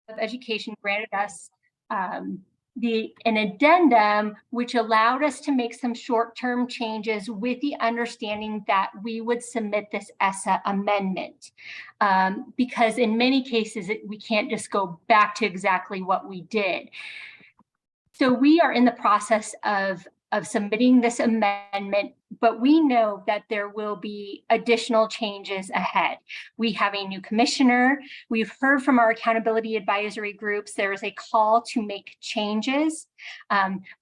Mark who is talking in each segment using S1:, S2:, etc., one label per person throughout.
S1: of Education granted us an addendum, which allowed us to make some short-term changes with the understanding that we would submit this ESSA amendment. Because in many cases, we can't just go back to exactly what we did. So we are in the process of submitting this amendment, but we know that there will be additional changes ahead. We have a new commissioner. We've heard from our accountability advisory groups. There is a call to make changes,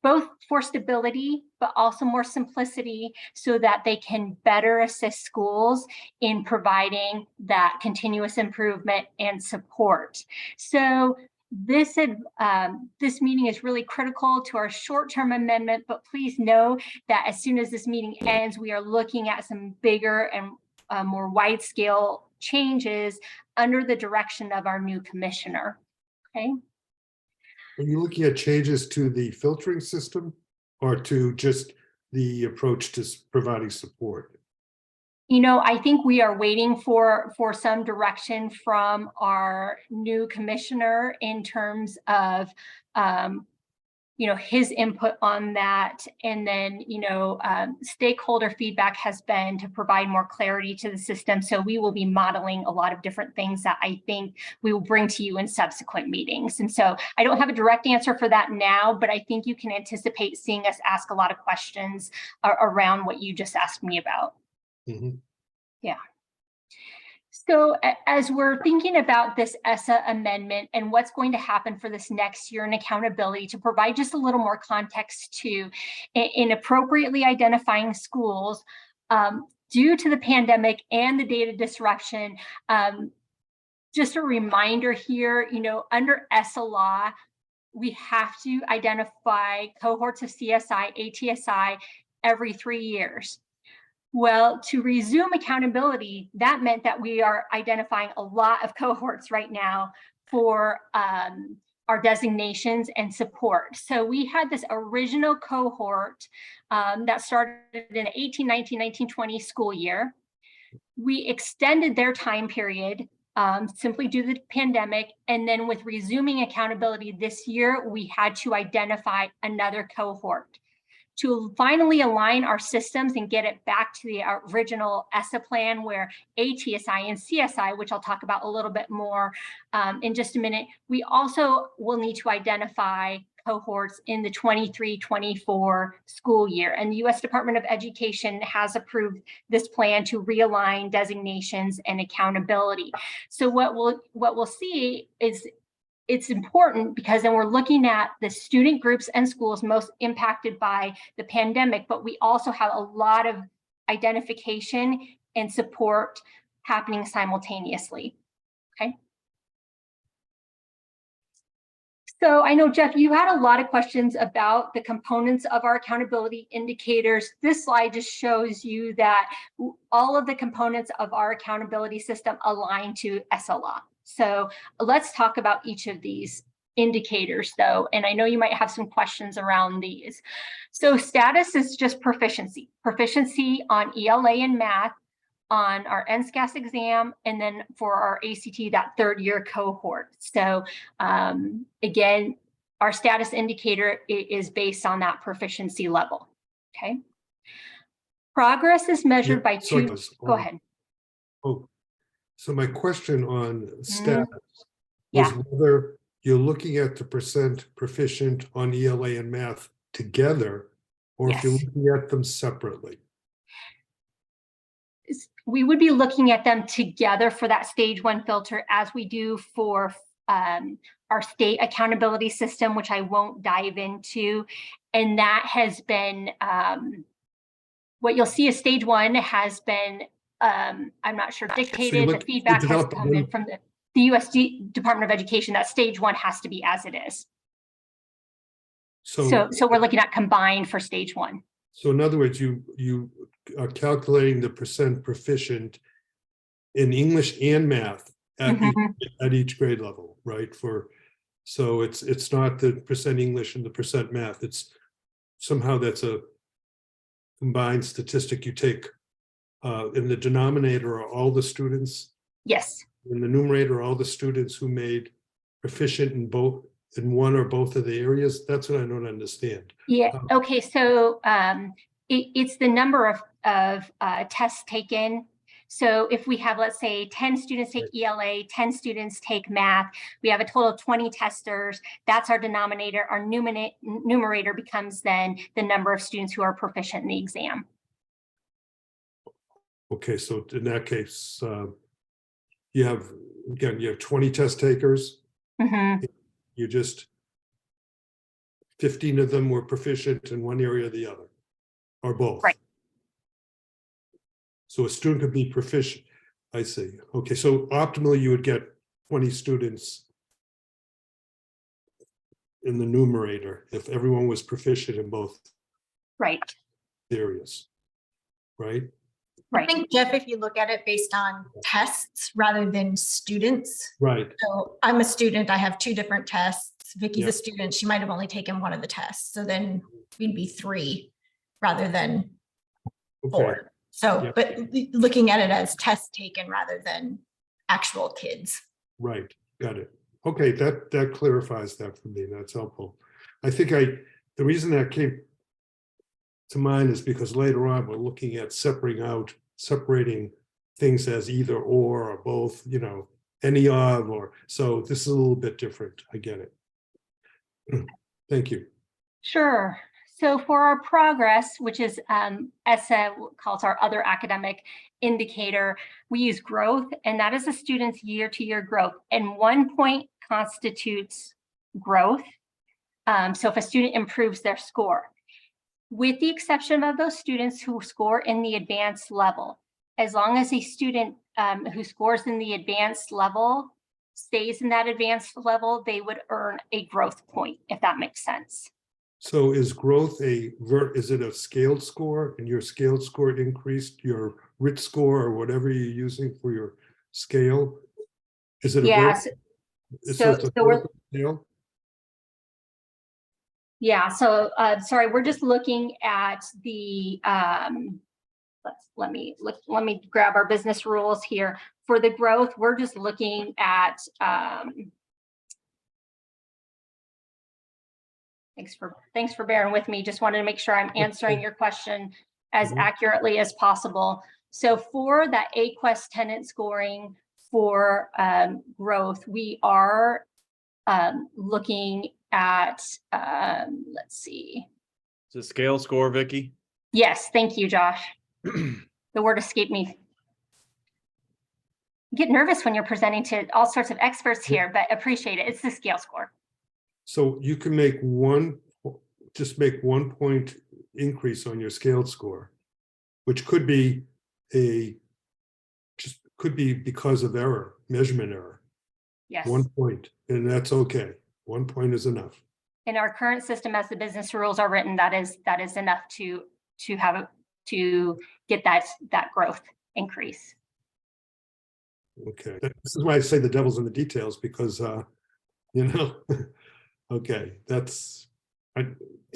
S1: both for stability, but also more simplicity so that they can better assist schools in providing that continuous improvement and support. So this meeting is really critical to our short-term amendment, but please know that as soon as this meeting ends, we are looking at some bigger and more wide-scale changes under the direction of our new commissioner. Okay.
S2: Are you looking at changes to the filtering system or to just the approach to providing support?
S1: You know, I think we are waiting for some direction from our new commissioner in terms of, you know, his input on that. And then, you know, stakeholder feedback has been to provide more clarity to the system. So we will be modeling a lot of different things that I think we will bring to you in subsequent meetings. And so I don't have a direct answer for that now, but I think you can anticipate seeing us ask a lot of questions around what you just asked me about.
S2: Mm-hmm.
S1: Yeah. So as we're thinking about this ESSA amendment and what's going to happen for this next year in accountability, to provide just a little more context to in appropriately identifying schools due to the pandemic and the data disruption, just a reminder here, you know, under ESSA law, we have to identify cohorts of CSI, ATSI every 3 years. Well, to resume accountability, that meant that we are identifying a lot of cohorts right now for our designations and support. So we had this original cohort that started in the 18, 19, 19, 20 school year. We extended their time period simply due to the pandemic. And then with resuming accountability this year, we had to identify another cohort to finally align our systems and get it back to the original ESSA plan where ATSI and CSI, which I'll talk about a little bit more in just a minute, we also will need to identify cohorts in the 23-24 school year. And the U.S. Department of Education has approved this plan to realign designations and accountability. So what we'll see is it's important because then we're looking at the student groups and schools most impacted by the pandemic, but we also have a lot of identification and support happening simultaneously, okay? So I know, Jeff, you had a lot of questions about the components of our accountability indicators. This slide just shows you that all of the components of our accountability system align to ESSA law. So let's talk about each of these indicators though, and I know you might have some questions around these. So status is just proficiency on ELA and math, on our NSCAS exam, and then for our ACT, that third year cohort. So again, our status indicator is based on that proficiency level, okay? Progress is measured by two, go ahead.
S2: Oh. So my question on status was whether you're looking at the percent proficient on ELA and math together, or if you're looking at them separately.
S1: We would be looking at them together for that stage 1 filter as we do for our state accountability system, which I won't dive into. And that has been, what you'll see is stage 1 has been I'm not sure, dictated, the feedback has come in from the U.S. Department of Education that stage 1 has to be as it is. So we're looking at combined for stage 1.
S2: So in other words, you are calculating the percent proficient in English and math at each grade level, right? So it's not the percent English and the percent math. It's somehow that's a combined statistic you take. In the denominator are all the students?
S1: Yes.
S2: In the numerator are all the students who made proficient in one or both of the areas? That's what I don't understand.
S1: Yeah. Okay. So it's the number of tests taken. So if we have, let's say, 10 students take ELA, 10 students take math, we have a total of 20 testers. That's our denominator. Our numerator becomes then the number of students who are proficient in the exam.
S2: Okay, so in that case, you have 20 test takers.
S1: Mm-hmm.
S2: You just 15 of them were proficient in one area or the other, or both.
S1: Right.
S2: So a student could be proficient. I see. Okay, so optimally you would get 20 students in the numerator if everyone was proficient in both
S1: Right.
S2: areas, right?
S3: I
S1: Right.
S3: think, Jeff, if you look at it based on tests rather than students.
S2: Right.
S3: So I'm a student, I have 2 different tests. Vicky's
S2: Yeah.
S3: a student, she might have only taken one of the tests. So then we'd be 3 rather than 4.
S2: Okay.
S3: So,
S2: Yeah.
S3: but looking at it as tests taken rather than actual kids.
S2: Right. Got it. Okay, that clarifies that for me. That's helpful. I think the reason that came to mind is because later on we're looking at separating things as either or both, any of, or so this is a little bit different. I get it. Thank you.
S1: Sure. So for our progress, which is ESSA calls our other academic indicator, we use growth, and that is a student's year-to-year growth. And 1 point constitutes growth. So if a student improves their score, with the exception of those students who score in the advanced level, as long as a student who scores in the advanced level stays in that advanced level, they would earn a growth point, if that makes sense.
S2: So is growth is it a scaled score, and your scaled score increased your RIT score or whatever you're using for your scale? Is it a
S1: Yes.
S2: vertical scale?
S1: Yeah, so sorry, we're just looking at the let me grab our business rules here. For the growth, we're just looking at thanks for bearing with me. Just wanted to make sure I'm answering your question as accurately as possible. So for that AQuest tenant scoring for growth, we are looking at, let's see.
S4: Is it scale score, Vicky?
S1: Yes, thank you, Josh. The word escaped me. I get nervous when you're presenting to all sorts of experts here, but appreciate it. It's the scale score.
S2: So you can just make 1 point increase on your scaled score, which could be because of error, measurement error.
S1: Yes.
S2: 1 point, and that's okay. 1 point is enough.
S1: In our current system, as the business rules are written, that is enough to get that growth increase.
S2: Okay, this is why I say the devil's in the details, because okay, it's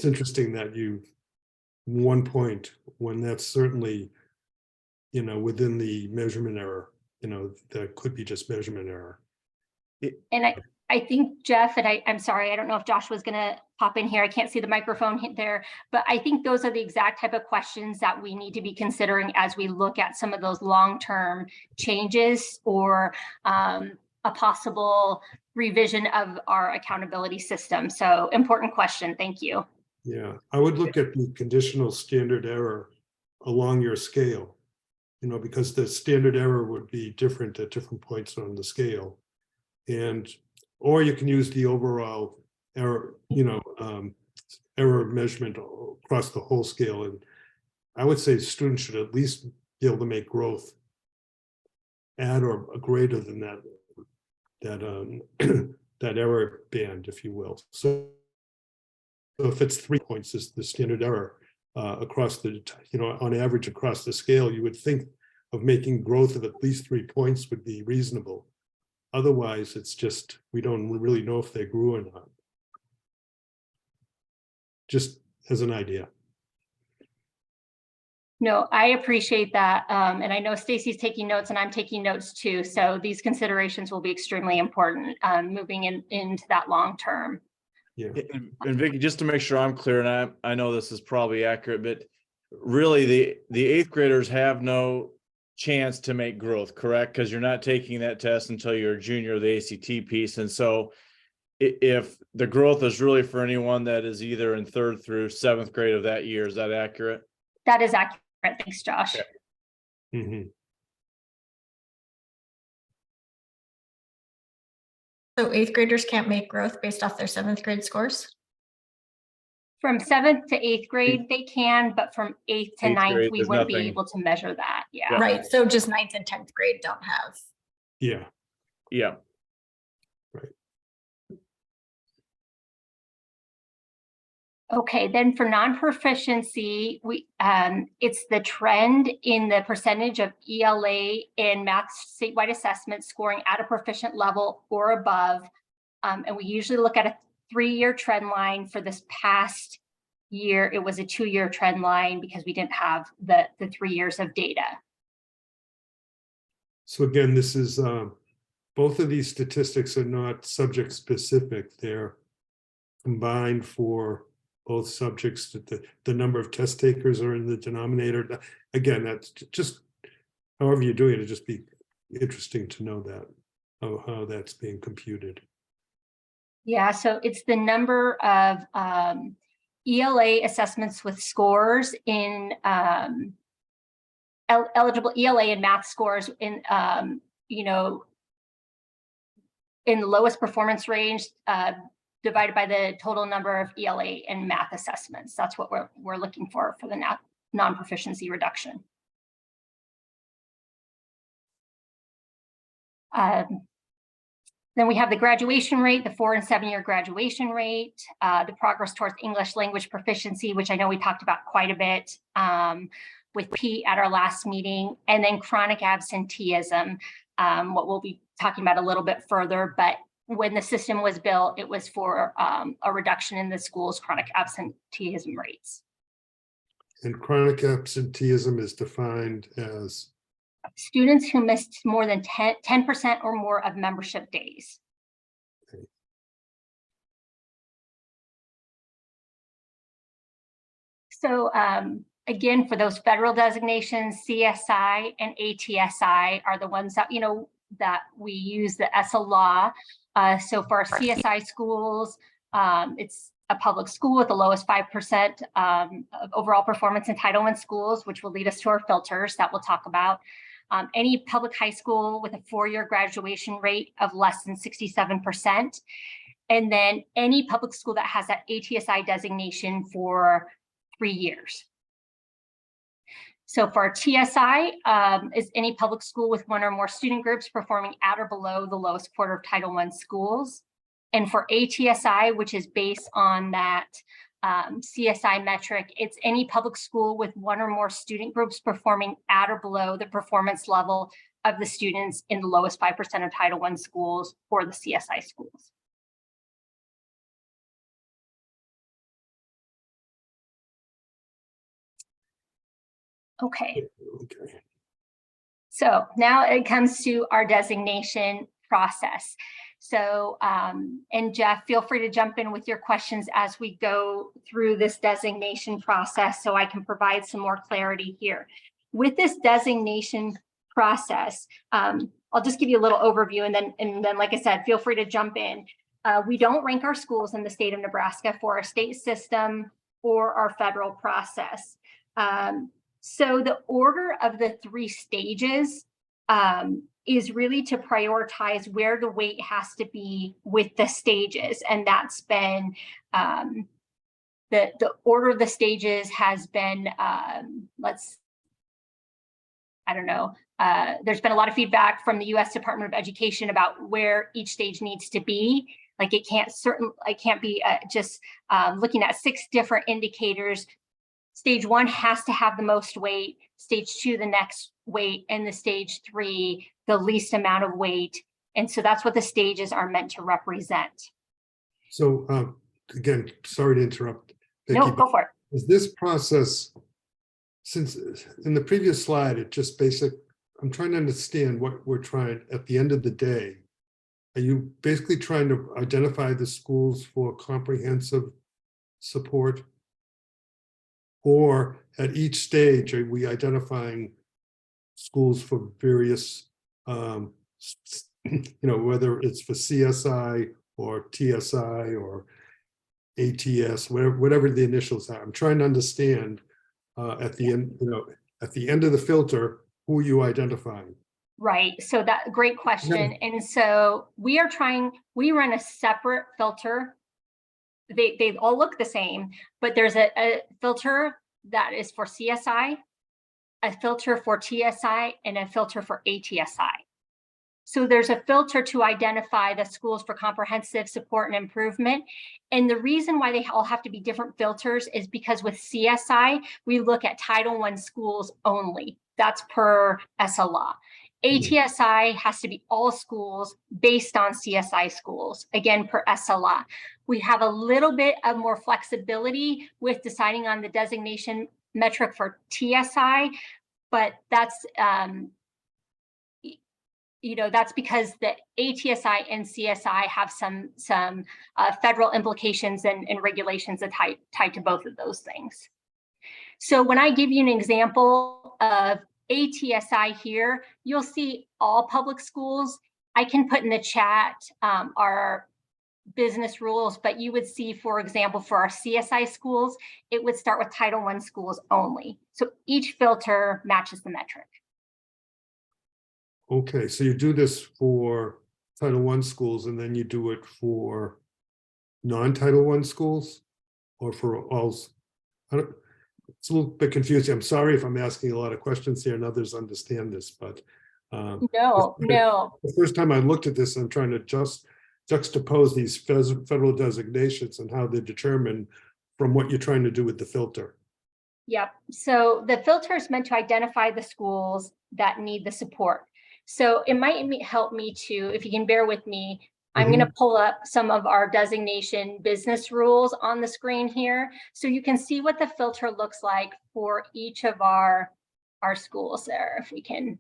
S2: interesting that 1 point when that's certainly within the measurement error. That could be just measurement error.
S1: And I think Jeff, and I'm sorry, I don't know if Josh was going to pop in here. I can't see the microphone there, but I think those are the exact type of questions that we need to be considering as we look at some of those long-term changes or a possible revision of our accountability system. So important question. Thank you.
S2: Yeah, I would look at the conditional standard error along your scale, because the standard error would be different at different points on the scale. Or you can use the overall error, error measurement across the whole scale. And I would say students should at least be able to make growth at or greater than that error band, if you will. So if it's 3 points is the standard error across the, on average across the scale, you would think of making growth of at least 3 points would be reasonable. Otherwise, it's just, we don't really know if they grew or not. Just as an idea.
S1: No, I appreciate that. And I know Stacy's taking notes and I'm taking notes too. So these considerations will be extremely important moving into that long term.
S2: Yeah.
S4: And Vicky, just to make sure I'm clear, and I know this is probably accurate, but really the eighth graders have no chance to make growth, correct? Because you're not taking that test until you're a junior of the ACT piece. And so if the growth is really for anyone that is either in 3rd through 7th grade of that year, is that accurate?
S1: That is accurate. Thanks, Josh.
S4: Okay.
S2: Mhm.
S3: So 8th graders can't make growth based off their 7th grade scores?
S1: From 7th to 8th grade, they can, but from 8th to
S4: 8th
S1: 9th,
S4: grade,
S1: we
S4: there's
S1: wouldn't be
S4: nothing.
S1: able to measure that. Yeah.
S4: Yeah.
S3: Right, so just 9th and 10th grade don't have.
S2: Yeah.
S4: Yeah.
S1: Okay, then for non-proficiency, it's the trend in the percentage of ELA and math statewide assessment scoring at a proficient level or above. And we usually look at a 3-year trend line. For this past year, it was a 2-year trend line because we didn't have the 3 years of data.
S2: So again, this is both of these statistics are not subject specific. They're combined for both subjects. That the number of test takers are in the denominator. Again, that's just however you're doing it. It'd just be interesting to know that how that's being computed.
S1: Yeah, so it's the number of ELA assessments with scores in eligible ELA and math scores in in the lowest performance range divided by the total number of ELA and math assessments. That's what we're looking for the non-proficiency reduction. Then we have the graduation rate, the 4- and 7-year graduation rate, the progress towards English language proficiency, which I know we talked about quite a bit with Pete at our last meeting, and then chronic absenteeism, what we'll be talking about a little bit further. But when the system was built, it was for a reduction in the school's chronic absenteeism rates.
S2: And chronic absenteeism is defined as
S1: Students who missed more than 10% or more of membership days.
S2: Okay.
S1: So again, for those federal designations, CSI and ATSI are the ones that, that we use the ESSA law. So for our CSI schools, it's a public school with the lowest 5% of overall performance in Title I schools, which will lead us to our filters that we'll talk about. Any public high school with a 4-year graduation rate of less than 67%. And then any public school that has that ATSI designation for 3 years. So for our TSI, is any public school with 1 or more student groups performing at or below the lowest quarter of Title I schools. And for ATSI, which is based on that CSI metric, it's any public school with 1 or more student groups performing at or below the performance level of the students in the lowest 5% of Title I schools or the CSI schools. Okay. So now it comes to our designation process. So, and Jeff, feel free to jump in with your questions as we go through this designation process so I can provide some more clarity here. With this designation process, I'll just give you a little overview and then, like I said, feel free to jump in. We don't rank our schools in the state of Nebraska for our state system or our federal process. So the order of the 3 stages is really to prioritize where the weight has to be with the stages. And that's been, the order of the stages has been, there's been a lot of feedback from the US Department of Education about where each stage needs to be. Like it can't be just looking at 6 different indicators. Stage 1 has to have the most weight, stage 2, the next weight, and the stage 3, the least amount of weight. And so that's what the stages are meant to represent.
S2: So again, sorry to interrupt, Vicki,
S1: No, go for it.
S2: is this process since in the previous slide, it just I'm trying to understand what we're trying at the end of the day. Are you basically trying to identify the schools for comprehensive support? Or at each stage, are we identifying schools for various, whether it's for CSI or TSI or ATS, whatever the initials are? I'm trying to understand at the end, at the end of the filter, who are you identifying?
S1: Right. So that great question. And so we run a separate filter. They all look the same, but there's a filter that is for CSI, a filter for TSI, and a filter for ATSI. So there's a filter to identify the schools for comprehensive support and improvement. And the reason why they all have to be different filters is because with CSI, we look at Title I schools only. That's per ESSA law. ATSI has to be all schools based on CSI schools, again, per ESSA law. We have a little bit of more flexibility with deciding on the designation metric for TSI, but that's that's because the ATSI and CSI have some federal implications and regulations that tied to both of those things. So when I give you an example of ATSI here, you'll see all public schools. I can put in the chat our business rules, but you would see, for example, for our CSI schools, it would start with Title I schools only. So each filter matches the metric.
S2: Okay, so you do this for Title I schools, and then you do it for non-Title I schools, or for all? It's a little bit confusing. I'm sorry if I'm asking a lot of questions here and others understand this, but
S1: No.
S2: The first time I looked at this, I'm trying to just juxtapose these federal designations and how they're determined from what you're trying to do with the filter.
S1: Yep. So the filter is meant to identify the schools that need the support. So it might help me to, if you can bear with me, I'm going to pull up some of our designation business rules on the screen here, so you can see what the filter looks like for each of our schools there, if we can.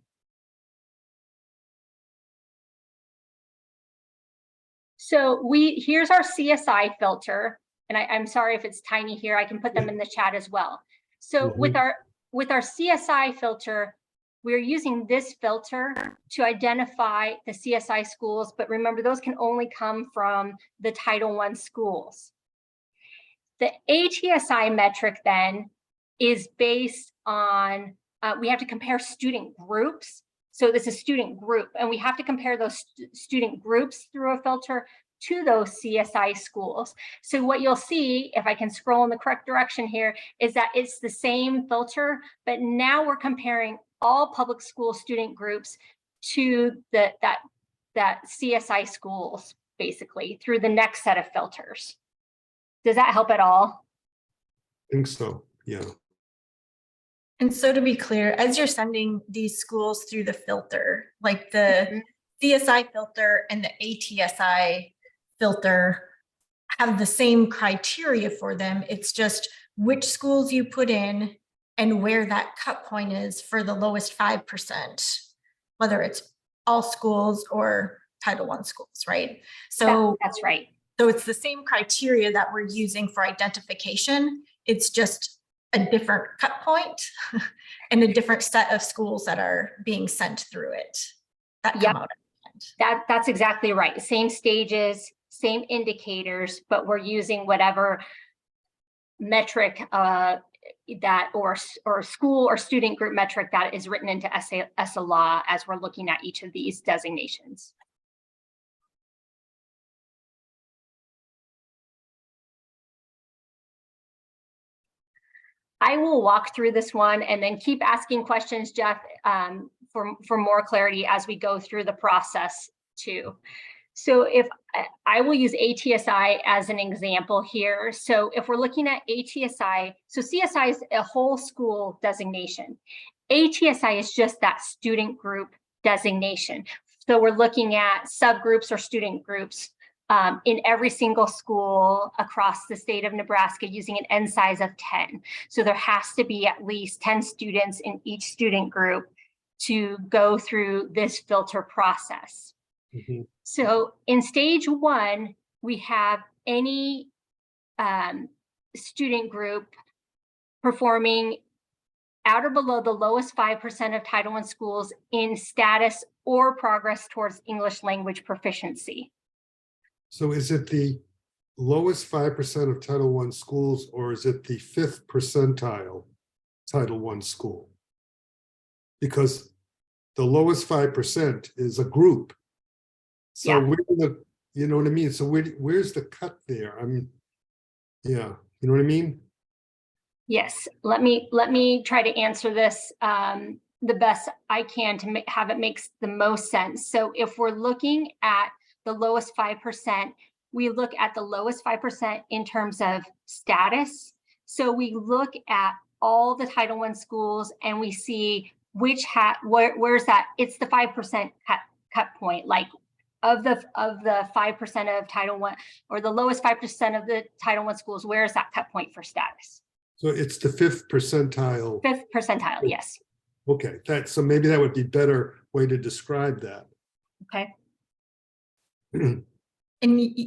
S1: So here's our CSI filter, and I'm sorry if it's tiny here, I can put them in the chat as well. So with our CSI filter, we're using this filter to identify the CSI schools, but remember, those can only come from the Title I schools. The ATSI metric then is based on, we have to compare student groups. So this is student group, and we have to compare those student groups through a filter to those CSI schools. So what you'll see, if I can scroll in the correct direction here, is that it's the same filter, but now we're comparing all public school student groups to that CSI schools, basically, through the next set of filters. Does that help at all?
S2: I think so, yeah.
S3: And so to be clear, as you're sending these schools through the filter, like the CSI filter and the ATSI filter have the same criteria for them. It's just which schools you put in and where that cut point is for the lowest 5%, whether it's all schools or Title I schools, right? So
S1: that's right.
S3: So it's the same criteria that we're using for identification. It's just a different cut point and a different set of schools that are being sent through it that come out at the end.
S1: That's exactly right. Same stages, same indicators, but we're using whatever metric that or school or student group metric that is written into ESSA law as we're looking at each of these designations. I will walk through this one and then keep asking questions, Jeff, for more clarity as we go through the process too. So if I will use ATSI as an example here. So if we're looking at ATSI, so CSI is a whole school designation. ATSI is just that student group designation. So we're looking at subgroups or student groups in every single school across the state of Nebraska using an N size of 10. So there has to be at least 10 students in each student group to go through this filter process.
S2: Mhm.
S1: So in stage 1, we have any student group performing at or below the lowest 5% of Title I schools in status or progress towards English language proficiency.
S2: So is it the lowest 5% of Title I schools, or is it the 5th percentile Title I school? Because the lowest 5% is a group. So
S1: Yeah.
S2: you know what I mean? So where's the cut there? I mean, yeah, you know what I mean?
S1: Yes, let me try to answer this the best I can to have it makes the most sense. So if we're looking at the lowest 5%, we look at the lowest 5% in terms of status. So we look at all the Title I schools and we see which where's that? It's the 5% cut point, like of the 5% of Title I, or the lowest 5% of the Title I schools, where is that cut point for status?
S2: So it's the 5th percentile.
S1: 5th percentile, yes.
S2: Okay, so maybe that would be a better way to describe that.
S1: Okay.
S3: And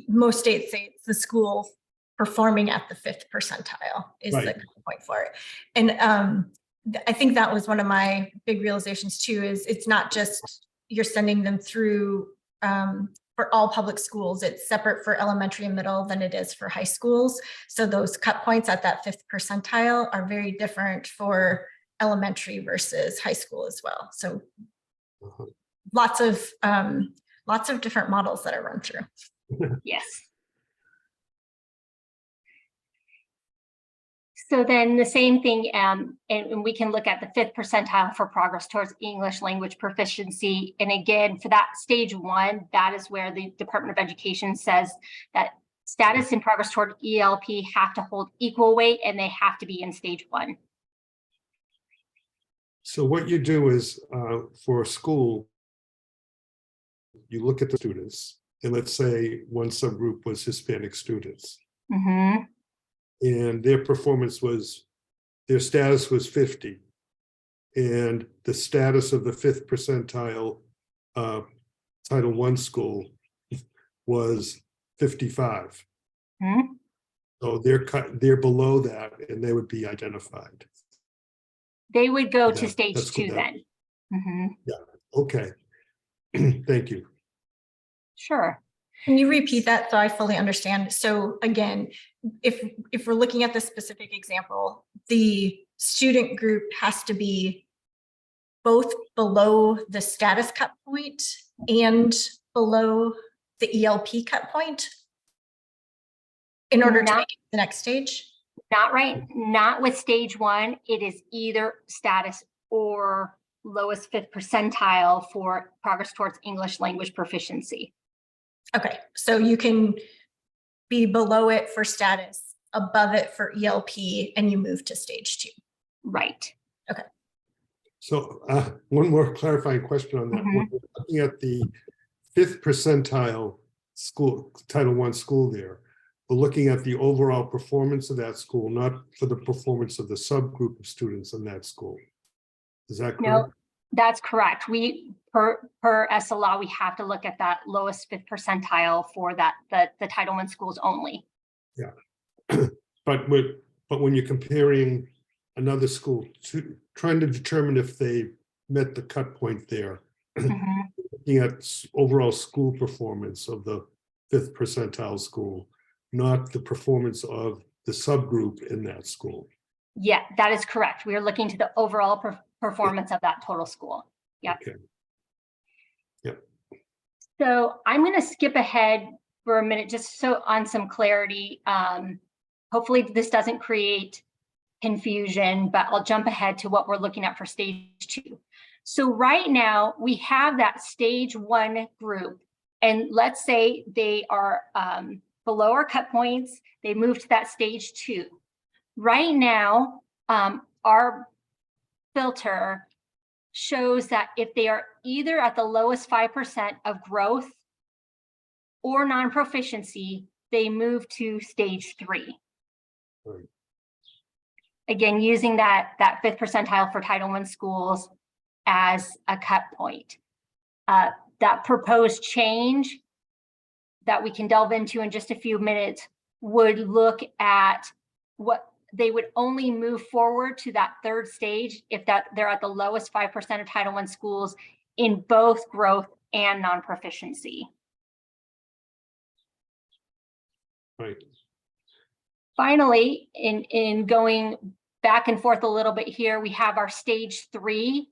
S3: most states say it's the school performing at the 5th percentile is
S2: Right.
S3: the point for it. And I think that was one of my big realizations too, is it's not just you're sending them through for all public schools. It's separate for elementary and middle than it is for high schools. So those cut points at that 5th percentile are very different for elementary versus high school as well. So lots of different models that I run through.
S1: Yes. So then the same thing, and we can look at the 5th percentile for progress towards English language proficiency. And again, for that stage 1, that is where the Department of Education says that status and progress toward ELP have to hold equal weight and they have to be in stage 1.
S2: So what you do is for a school, you look at the students, and let's say one subgroup was Hispanic students.
S1: Mm-hmm.
S2: And their status was 50. And the status of the 5th percentile Title I school was 55.
S1: Mm-hmm.
S2: So they're below that, and they would be identified.
S1: They would go to
S2: Yeah,
S1: stage
S2: that's
S1: 2
S2: good.
S1: then. Mm-hmm.
S2: Okay. Thank you.
S1: Sure.
S3: Can you repeat that so I fully understand? So again, if we're looking at this specific example, the student group has to be both below the status cut point and below the ELP cut point in order to make it to the next stage?
S1: Not with stage 1. It is either status or lowest 5th percentile for progress towards English language proficiency.
S3: Okay, so you can be below it for status, above it for ELP, and you move to stage 2.
S1: Right.
S3: Okay.
S2: So one more clarifying question on that.
S1: Mm-hmm.
S2: When we're looking at the 5th percentile school, Title I school there, we're looking at the overall performance of that school, not for the performance of the subgroup of students in that school. Is that correct?
S1: No, that's correct. We, per SLA, we have to look at that lowest 5th percentile for that, the Title I schools only.
S2: Yeah. But when you're comparing another school to trying to determine if they met the cut point there,
S1: Mm-hmm.
S2: looking at overall school performance of the 5th percentile school, not the performance of the subgroup in that school.
S1: Yeah, that is correct. We are looking to the overall performance of that total school. Yep.
S2: Okay. Yep.
S1: So I'm going to skip ahead for a minute just so on some clarity. Hopefully this doesn't create confusion, but I'll jump ahead to what we're looking at for stage 2. So right now we have that stage 1 group, and let's say they are below our cut points, they move to that stage 2. Right now, our filter shows that if they are either at the lowest 5% of growth or non-proficiency, they move to stage 3.
S2: Right.
S1: Again, using that 5th percentile for Title I schools as a cut point. That proposed change that we can delve into in just a few minutes would look at what they would only move forward to that 3rd stage if they're at the lowest 5% of Title I schools in both growth and non-proficiency.
S2: Right.
S1: Finally, in going back and forth a little bit here, we have our stage 3.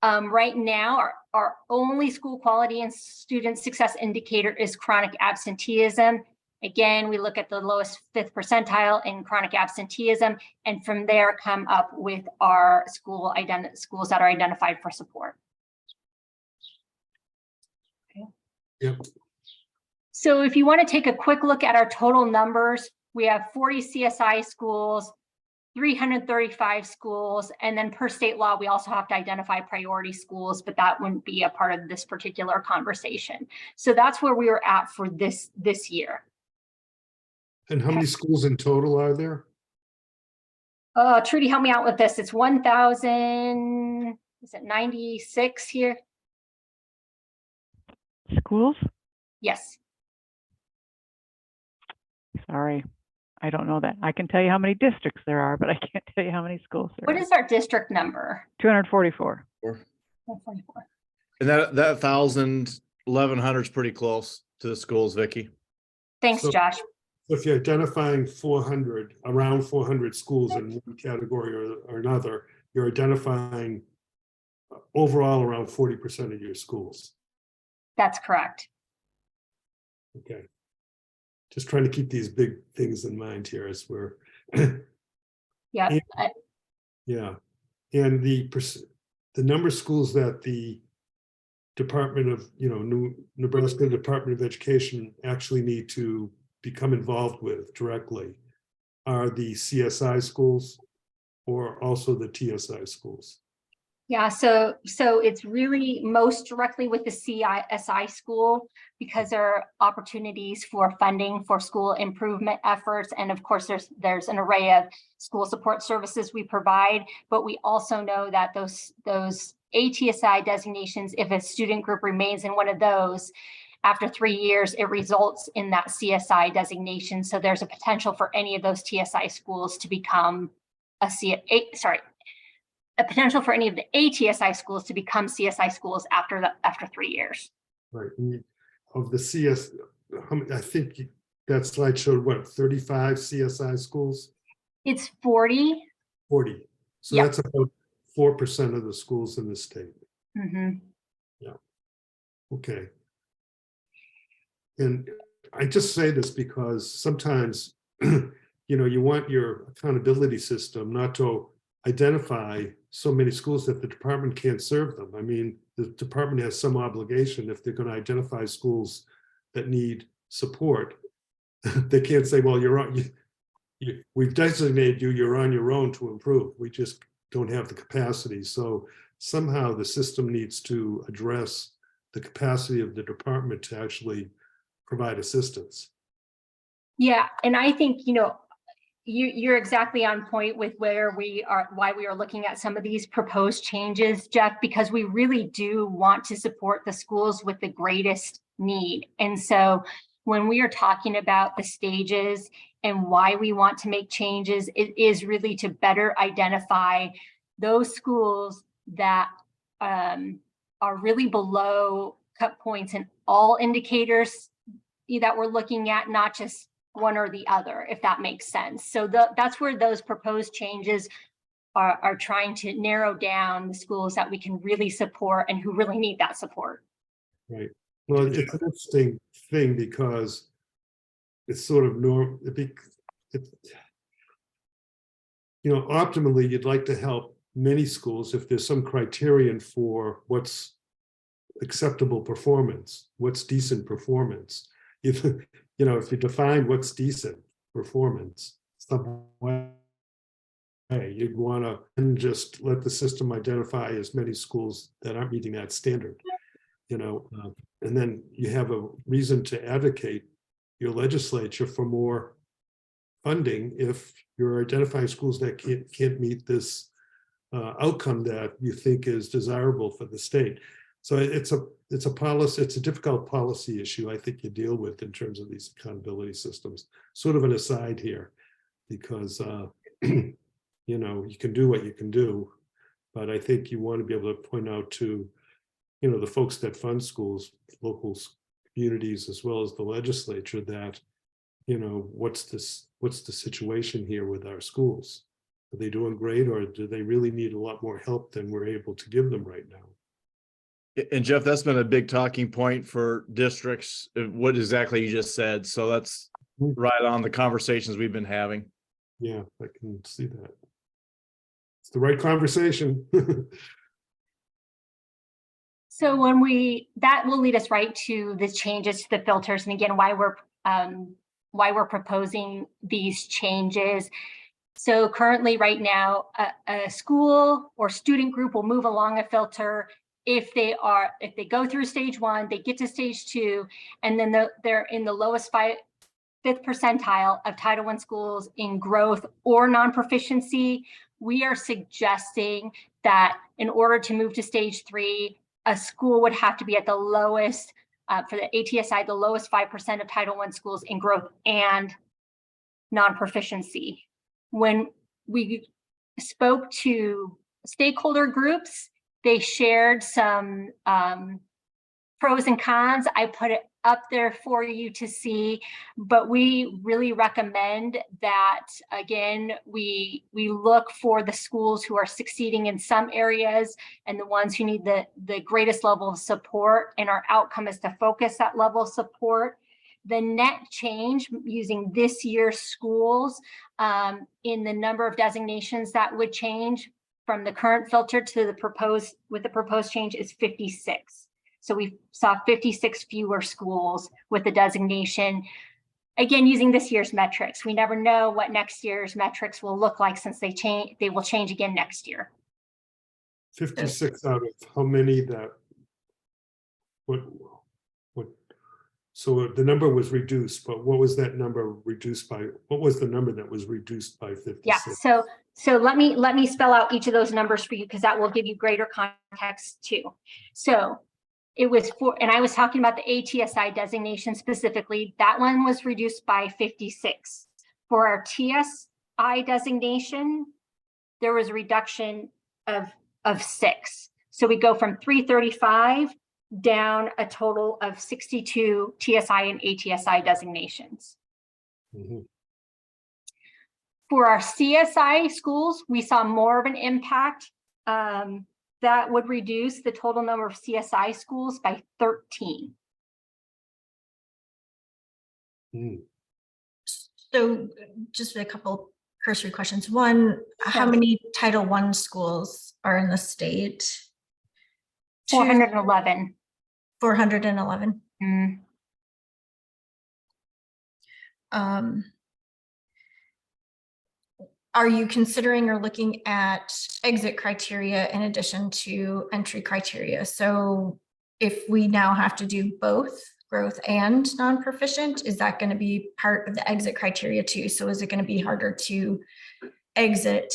S1: Right now, our only school quality and student success indicator is chronic absenteeism. Again, we look at the lowest 5th percentile in chronic absenteeism, and from there come up with our schools that are identified for support. Okay.
S2: Yep.
S1: So if you want to take a quick look at our total numbers, we have 40 CSI schools, 335 schools, and then per state law, we also have to identify priority schools, but that wouldn't be a part of this particular conversation. So that's where we were at for this year.
S2: And how many schools in total are there?
S1: Trudy, help me out with this. It's 1,000, is it 96 here?
S5: Schools?
S1: Yes.
S5: Sorry, I don't know that. I can tell you how many districts there are, but I can't tell you how many schools there
S1: What
S5: are.
S1: is our district number?
S5: 244.
S1: 144.
S4: And that 1,000, 1,100 is pretty close to the schools, Vicki.
S1: Thanks,
S2: So-
S1: Josh.
S2: If you're identifying 400, around 400 schools in one category or another, you're identifying overall around 40% of your schools.
S1: That's correct.
S2: Okay. Just trying to keep these big things in mind here as we're,
S1: Yeah.
S2: yeah. And the number of schools that the Department of, Nebraska Department of Education actually need to become involved with directly are the CSI schools or also the TSI schools.
S1: Yeah, so it's really most directly with the CSI school because there are opportunities for funding for school improvement efforts. And of course, there's an array of school support services we provide, but we also know that those ATSI designations, if a student group remains in one of those, after 3 years, it results in that CSI designation. So there's a potential for any of those TSI schools to become a potential for any of the ATSI schools to become CSI schools after 3 years.
S2: Right. And of the CS, I think that slide showed what, 35 CSI schools?
S1: It's 40.
S2: 40. So
S1: Yeah.
S2: that's about 4% of the schools in the state.
S1: Mm-hmm.
S2: Yeah. Okay. And I just say this because sometimes, you want your accountability system not to identify so many schools that the department can't serve them. I mean, the department has some obligation if they're going to identify schools that need support. They can't say, well, we've designated you, you're on your own to improve. We just don't have the capacity. So somehow the system needs to address the capacity of the department to actually provide assistance.
S1: Yeah, and I think, you're exactly on point with why we are looking at some of these proposed changes, Jeff, because we really do want to support the schools with the greatest need. And so when we are talking about the stages and why we want to make changes, it is really to better identify those schools that are really below cut points in all indicators that we're looking at, not just one or the other, if that makes sense. So that's where those proposed changes are trying to narrow down the schools that we can really support and who really need that support.
S2: Right. Well, it's an interesting thing because it's sort of optimally, you'd like to help many schools if there's some criterion for what's acceptable performance, what's decent performance. If you define what's decent performance some way, you'd want to just let the system identify as many schools that aren't meeting that standard. and then you have a reason to advocate your legislature for more funding if you're identifying schools that can't meet this outcome that you think is desirable for the state. So it's a policy, it's a difficult policy issue I think you deal with in terms of these accountability systems. Sort of an aside here, because you can do what you can do, but I think you want to be able to point out to the folks that fund schools, local communities, as well as the legislature, that what's the situation here with our schools? Are they doing great, or do they really need a lot more help than we're able to give them right now?
S4: And Jeff, that's been a big talking point for districts, what exactly you just said. So that's right on the conversations we've been having.
S2: Yeah, I can see that. It's the right conversation.
S1: So that will lead us right to the changes to the filters, and again, why we're proposing these changes. So currently, right now, a school or student group will move along a filter if they go through stage 1, they get to stage 2, and then they're in the lowest fifth percentile of Title I schools in growth or non-proficiency. We are suggesting that in order to move to stage 3, a school would have to be at the lowest, for the ATSI, the lowest 5% of Title I schools in growth and non-proficiency. When we spoke to stakeholder groups, they shared some pros and cons. I put it up there for you to see, but we really recommend that, again, we look for the schools who are succeeding in some areas and the ones who need the greatest level of support, and our outcome is to focus that level of support. The net change using this year's schools in the number of designations that would change from the current filter to the proposed change is 56. So we saw 56 fewer schools with the designation. Again, using this year's metrics, we never know what next year's metrics will look like, since they will change again next year.
S2: 56 out of how many that? What? So the number was reduced, but what was that number reduced by? What was the number that was reduced by 56?
S1: Yeah. So let me spell out each of those numbers for you, because that will give you greater context too. So it was and I was talking about the ATSI designation specifically. That one was reduced by 56. For our TSI designation, there was a reduction of 6. So we go from 335 down a total of 62 TSI and ATSI designations.
S2: Mm-hmm.
S1: For our CSI schools, we saw more of an impact. That would reduce the total number of CSI schools by 13.
S3: So just a couple cursory questions. One, how many Title I schools are in the state?
S1: 411.
S3: 411. Are you considering or looking at exit criteria in addition to entry criteria? So if we now have to do both growth and non-proficient, is that going to be part of the exit criteria too? So is it going to be harder to exit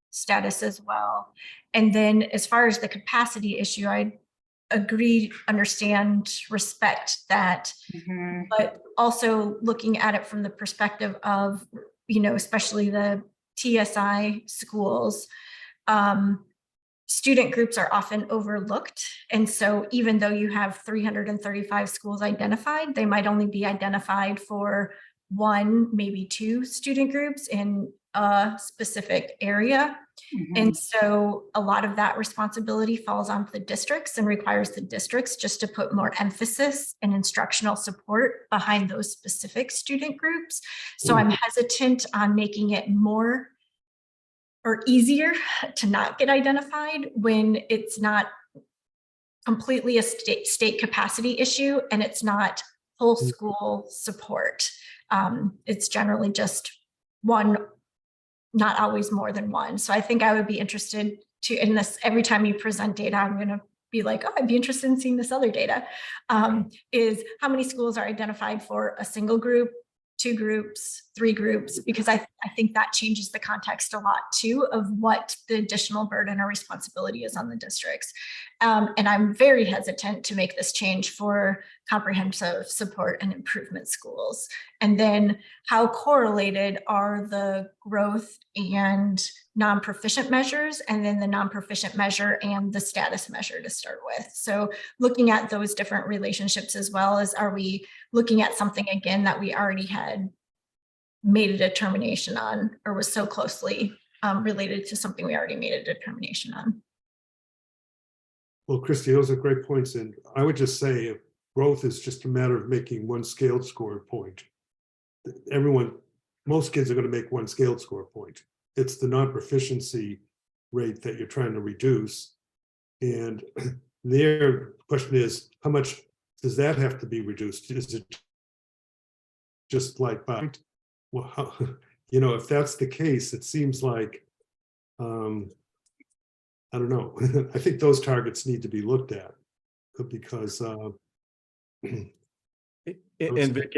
S3: status as well? And then as far as the capacity issue, I agree, understand, respect that, but also looking at it from the perspective of, especially the TSI schools, student groups are often overlooked. And so even though you have 335 schools identified, they might only be identified for 1, maybe 2 student groups in a specific area. And so a lot of that responsibility falls on the districts and requires the districts just to put more emphasis and instructional support behind those specific student groups. So I'm hesitant on making it more or easier to not get identified when it's not completely a state capacity issue and it's not whole school support. It's generally just one, not always more than one. So I think I would be interested to, in this, every time you present data, I'm going to be like, oh, I'd be interested in seeing this other data, is how many schools are identified for a single group, 2 groups, 3 groups, because I think that changes the context a lot too of what the additional burden or responsibility is on the districts. And I'm very hesitant to make this change for comprehensive support and improvement schools. And then how correlated are the growth and non-proficient measures, and then the non-proficient measure and the status measure to start with. So looking at those different relationships, as well as, are we looking at something again that we already had made a determination on, or was so closely related to something we already made a determination on?
S2: Well, Christy, those are great points. And I would just say if growth is just a matter of making one scaled score point. Most kids are going to make one scaled score point. It's the non-proficiency rate that you're trying to reduce. And the question is, how much does that have to be reduced? Is it just like, well, if that's the case, it seems like, I don't know. I think those targets need to be looked at because
S4: And Vic,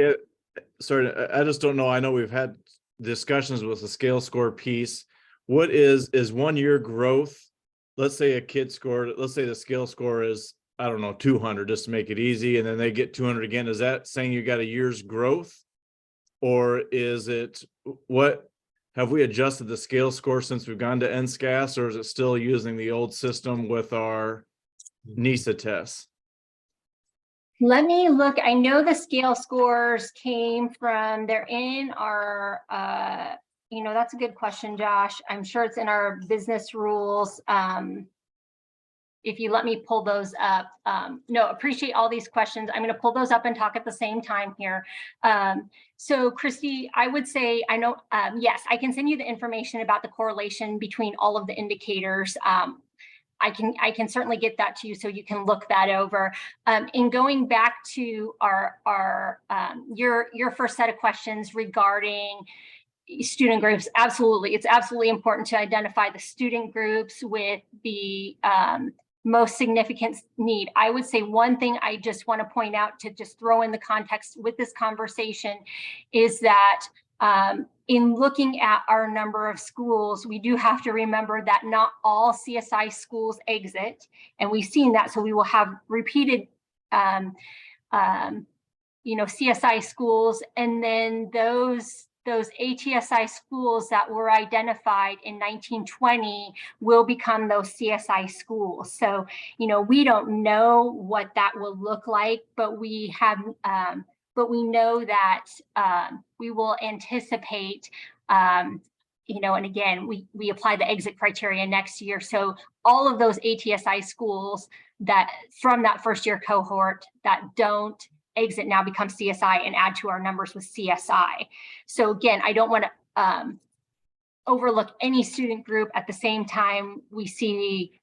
S4: sorry, I just don't know. I know we've had discussions with the scale score piece. What is 1 year growth? Let's say a kid scored, let's say the scale score is, I don't know, 200, just to make it easy, and then they get 200 again. Is that saying you got a year's growth? Or is it, what, have we adjusted the scale score since we've gone to NSCAS, or is it still using the old system with our NISA tests?
S1: Let me look. I know the scale scores came from, they're in our, that's a good question, Josh. I'm sure it's in our business rules. If you let me pull those up. No, appreciate all these questions. I'm going to pull those up and talk at the same time here. So Christy, I would say, I know, yes, I can send you the information about the correlation between all of the indicators. I can certainly get that to you so you can look that over. In going back to your first set of questions regarding student groups, absolutely, it's absolutely important to identify the student groups with the most significant need. I would say one thing I just want to point out to just throw in the context with this conversation is that in looking at our number of schools, we do have to remember that not all CSI schools exit, and we've seen that. So we will have repeated, CSI schools, and then those ATSI schools that were identified in 1920 will become those CSI schools. So, we don't know what that will look like, but we know that we will anticipate, and again, we apply the exit criteria next year. So all of those ATSI schools that from that first year cohort that don't exit now become CSI and add to our numbers with CSI. So again, I don't want to overlook any student group. At the same time, we see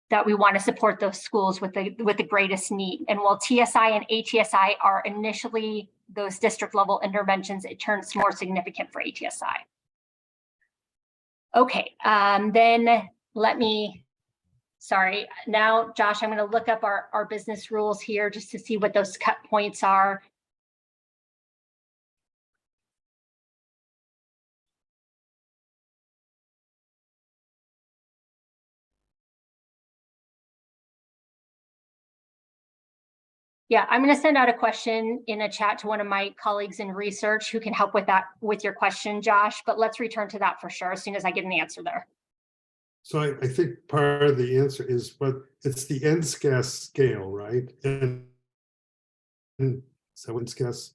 S1: that we want to support those schools with the greatest need. And while TSI and ATSI are initially those district level interventions, it turns more significant for ATSI. Okay, then sorry, now, Josh, I'm going to look up our business rules here just to see what those cut points are. Yeah, I'm going to send out a question in a chat to one of my colleagues in research who can help with that, with your question, Josh, but let's return to that for sure as soon as I get an answer there.
S2: So I think part of the answer is, but it's the NSCAS scale, right? And so NSCAS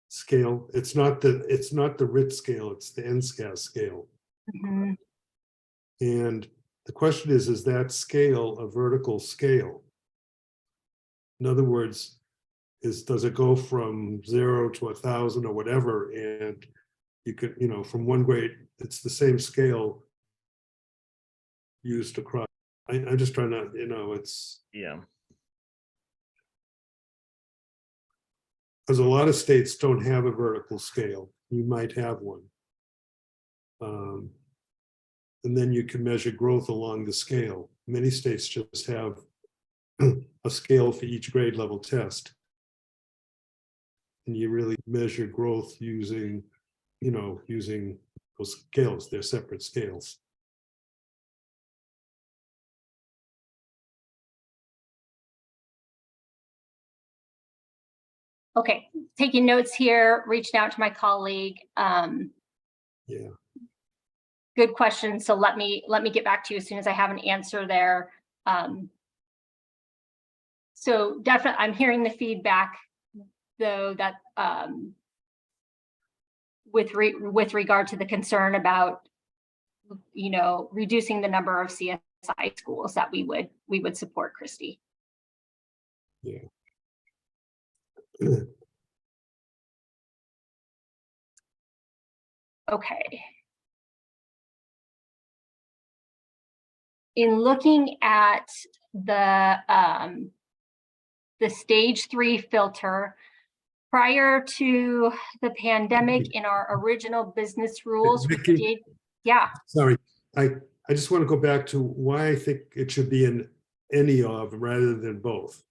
S2: scale, it's not the RIT scale, it's the NSCAS scale.
S1: Mm-hmm.
S2: And the question is that scale a vertical scale? In other words, does it go from 0 to 1,000 or whatever? And you could, from one grade, it's the same scale used across. I'm just trying to, it's.
S4: Yeah.
S2: Because a lot of states don't have a vertical scale. You might have one. And then you can measure growth along the scale. many states just have a scale for each grade level test. And you really measure growth using, using those scales. They're separate scales.
S1: Okay, taking notes here, reaching out to my colleague.
S2: Yeah.
S1: Good question. So let me get back to you as soon as I have an answer there. So definitely, I'm hearing the feedback, though, that with regard to the concern about, reducing the number of CSI schools that we would support, Christy.
S2: Yeah.
S1: Okay. In looking at the stage 3 filter, prior to the pandemic, in our original business rules, we
S2: Vicki,
S1: did, yeah.
S2: Sorry, I just want to go back to why I think it should be in any of rather than both.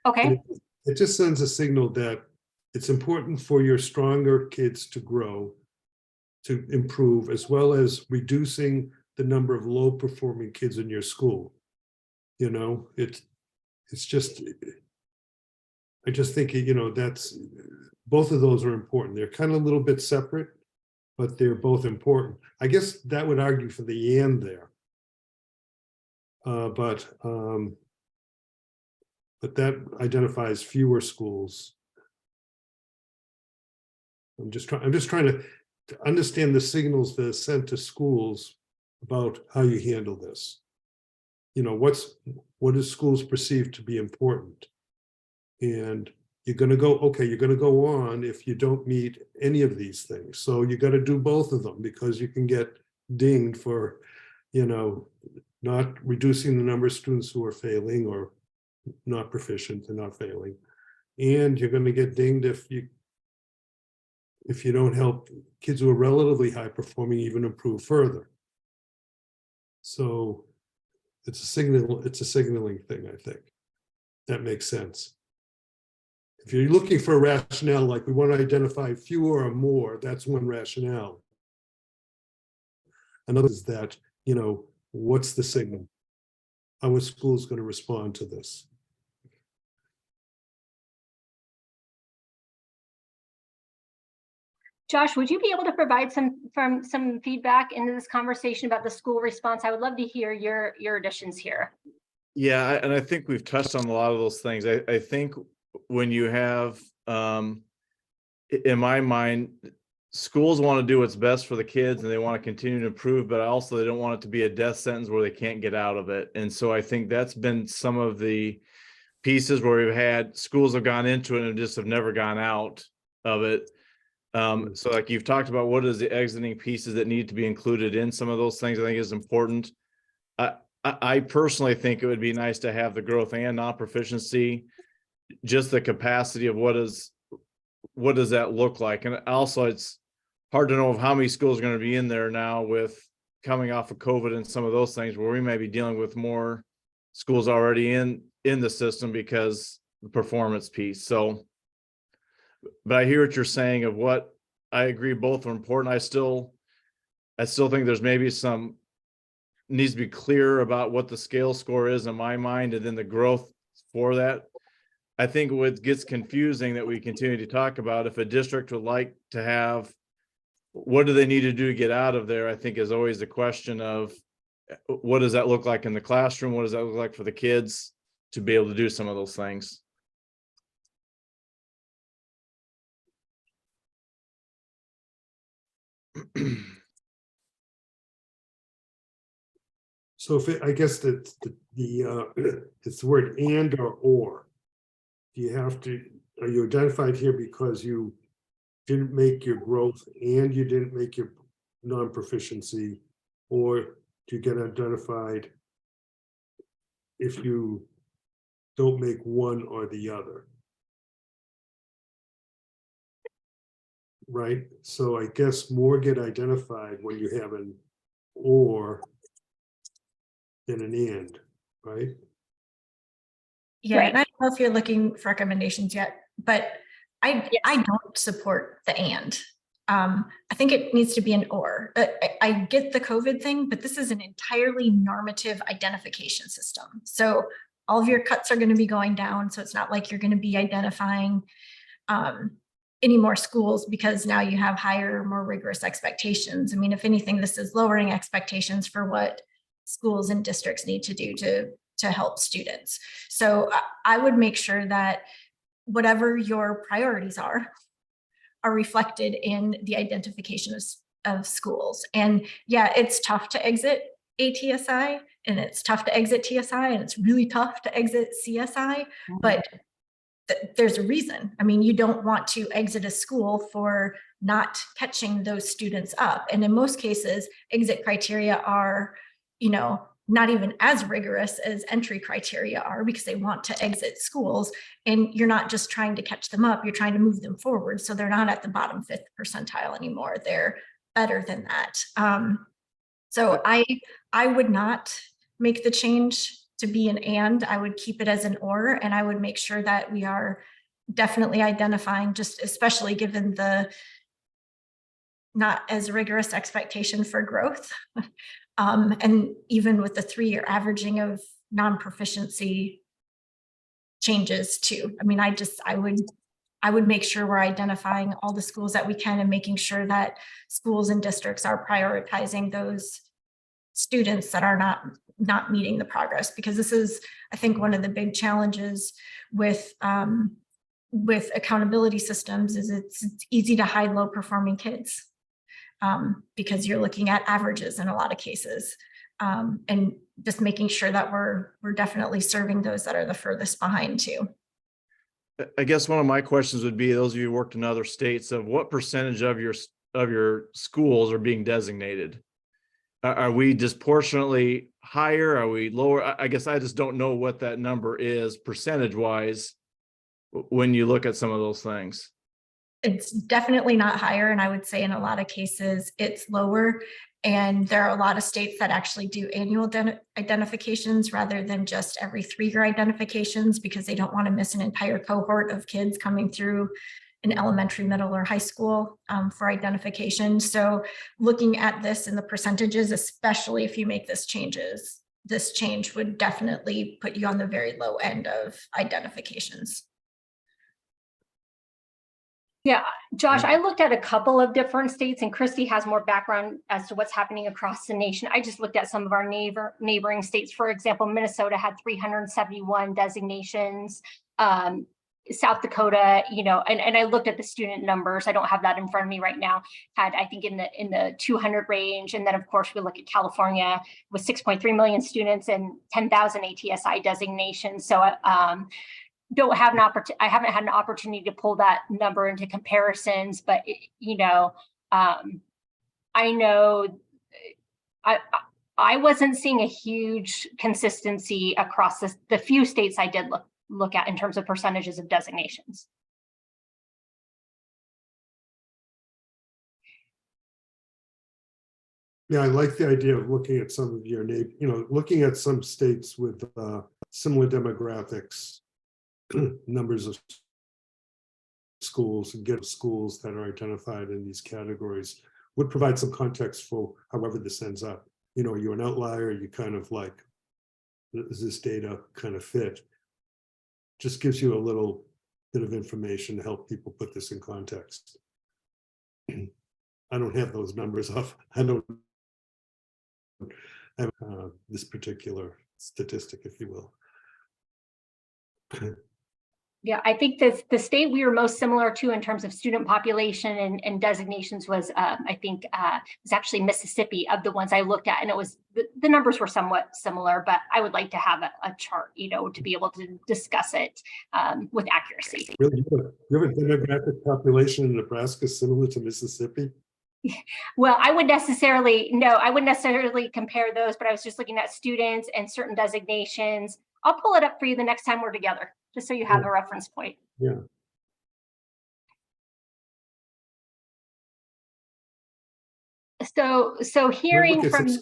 S1: Okay.
S2: And it just sends a signal that it's important for your stronger kids to grow, to improve, as well as reducing the number of low performing kids in your school. It's just, I just think, that's, both of those are important. They're kind of a little bit separate, but they're both important. I guess that would argue for the and there. But that identifies fewer schools. I'm just trying to understand the signals that are sent to schools about how you handle this. What do schools perceive to be important? And you're going to go on if you don't meet any of these things. So you got to do both of them, because you can get dinged for, not reducing the number of students who are failing or not proficient and not failing. And you're going to get dinged if you don't help kids who are relatively high performing even improve further. So it's a signaling thing, I think. That makes sense. If you're looking for a rationale, like we want to identify fewer or more, that's one rationale. Another is that, what's the signal? How are schools going to respond to this?
S1: Josh, would you be able to provide some feedback into this conversation about the school response? I would love to hear your additions here.
S4: Yeah, and I think we've touched on a lot of those things. I think when you have, in my mind, schools want to do what's best for the kids and they want to continue to improve, but also they don't want it to be a death sentence where they can't get out of it. And so I think that's been some of the pieces where we've had schools have gone into it and just have never gone out of it. So like you've talked about, what is the exiting pieces that need to be included in some of those things, I think is important. I personally think it would be nice to have the growth and non-proficiency, just the capacity of what does that look like? And also it's hard to know of how many schools are going to be in there now with coming off of COVID and some of those things, where we may be dealing with more schools already in the system because the performance piece. So, but I hear what you're saying of what I agree both are important. I still think there's maybe some needs to be clear about what the scale score is in my mind, and then the growth for that. I think what gets confusing that we continue to talk about, if a district would like to have, what do they need to do to get out of there, I think is always the question of what does that look like in the classroom? What does that look like for the kids to be able to do some of those things?
S2: So I guess that it's the word and or. Are you identified here because you didn't make your growth and you didn't make your non-proficiency, or do you get identified if you don't make one or the other? Right? So I guess more get identified when you have an or than an and. right?
S3: Yeah,
S1: Right.
S3: and I don't know if you're looking for recommendations yet, but I don't support the and. I think it needs to be an or. I get the COVID thing, but this is an entirely normative identification system. So all of your cuts are going to be going down. So it's not like you're going to be identifying any more schools because now you have higher, more rigorous expectations. I mean, if anything, this is lowering expectations for what schools and districts need to do to help students. So I would make sure that whatever your priorities are reflected in the identification of schools. And yeah, it's tough to exit ATSI and it's tough to exit TSI and it's really tough to exit CSI, but there's a reason. I mean, you don't want to exit a school for not catching those students up. And in most cases, exit criteria are, not even as rigorous as entry criteria are because they want to exit schools. And you're not just trying to catch them up, you're trying to move them forward. So they're not at the bottom 5th percentile anymore. They're better than that. So I would not make the change to be an and. I would keep it as an or, and I would make sure that we are definitely identifying, just especially given the not as rigorous expectation for growth. And even with the 3-year averaging of non-proficiency changes too. I mean, I would make sure we're identifying all the schools that we can and making sure that schools and districts are prioritizing those students that are not meeting the progress, because this is, I think, one of the big challenges with accountability systems is it's easy to hide low performing kids because you're looking at averages in a lot of cases, and just making sure that we're definitely serving those that are the furthest behind too.
S4: I guess one of my questions would be, those of you who worked in other states, of what percentage of your schools are being designated? Are we disproportionately higher? Are we lower? I guess I just don't know what that number is percentage wise when you look at some of those things.
S3: It's definitely not higher. And I would say in a lot of cases it's lower. And there are a lot of states that actually do annual identifications rather than just every 3-year identifications, because they don't want to miss an entire cohort of kids coming through an elementary, middle, or high school for identification. So looking at this in the percentages, especially if you make this change would definitely put you on the very low end of identifications.
S1: Yeah, Josh, I looked at a couple of different states, and Christy has more background as to what's happening across the nation. I just looked at some of our neighboring states. For example, Minnesota had 371 designations. South Dakota, and I looked at the student numbers. I don't have that in front of me right now. Had, I think, in the 200 range. And then of course we look at California with 6.3 million students and 10,000 ATSI designations. So I haven't had an opportunity to pull that number into comparisons, but I know I wasn't seeing a huge consistency across the few states I did look at in terms of percentages of designations.
S2: Yeah, I like the idea of looking at some of your looking at some states with similar demographics, numbers of schools, and get schools that are identified in these categories would provide some context for however this ends up. Are you an outlier? You kind of like, does this data kind of fit? Just gives you a little bit of information to help people put this in context. I don't have those numbers off. I don't have this particular statistic, if you will.
S1: Yeah, I think the state we were most similar to in terms of student population and designations was, I think, was actually Mississippi of the ones I looked at, and it was the numbers were somewhat similar. But I would like to have a chart, to be able to discuss it with accuracy.
S2: Really, you have a demographic population in Nebraska similar to Mississippi?
S1: Well, I wouldn't necessarily compare those, but I was just looking at students and certain designations. I'll pull it up for you the next time we're together, just so you have a reference point.
S2: Yeah.
S1: So hearing from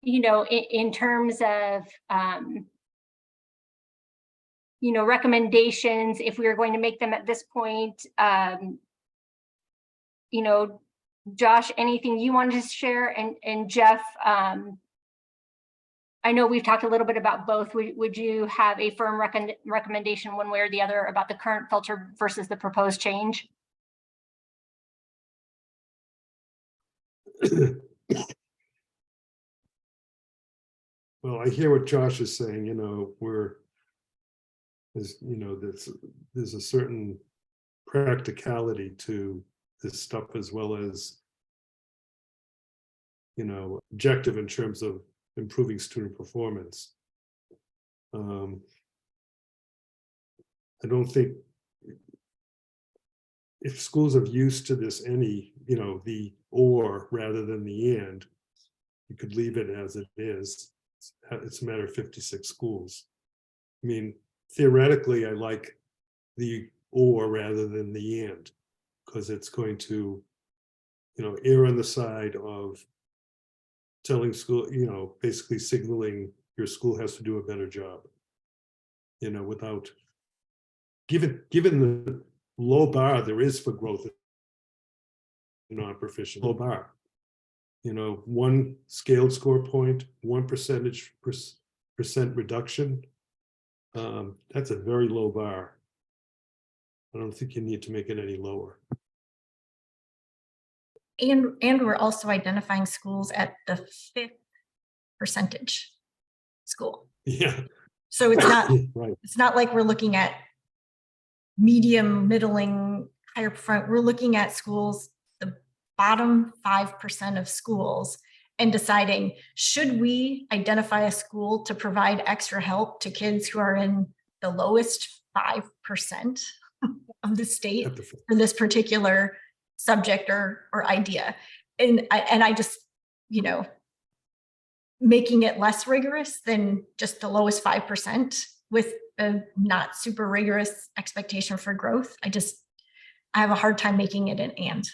S1: you know, in terms of, you know, recommendations, if we were going to make them at this point, you know, Josh, anything you wanted to share? And Jeff, I know we've talked a little bit about both. Would you have a firm recommendation one way or the other about the current filter versus the proposed change?
S2: Well, I hear what Josh is saying, you know, you know, there's a certain practicality to this stuff, as well as, you know, objective in terms of improving student performance. I don't think, if schools are used to this, you know, the or rather than the and, you could leave it as it is. It's a matter of 56 schools. I mean, theoretically, I like the or rather than the and, because it's going to, you know, err on the side of telling school, you know, basically signaling your school has to do a better job, you know, without, given the low bar there is for growth in non-proficient, low bar, you know, 1 scaled score point, 1% reduction, that's a very low bar. I don't think you need to make it any lower.
S3: And we're also identifying schools at the 5th percentage school.
S2: Yeah.
S3: So it's not,
S2: Right.
S3: it's not like we're looking at medium, middling, higher front. We're looking at schools, the bottom 5% of schools, and deciding, should we identify a school to provide extra help to kids who are in the lowest 5% of the state for this particular subject or idea. And I just, you know, making it less rigorous than just the lowest 5% with a not super rigorous expectation for growth. I have a hard time making it an and.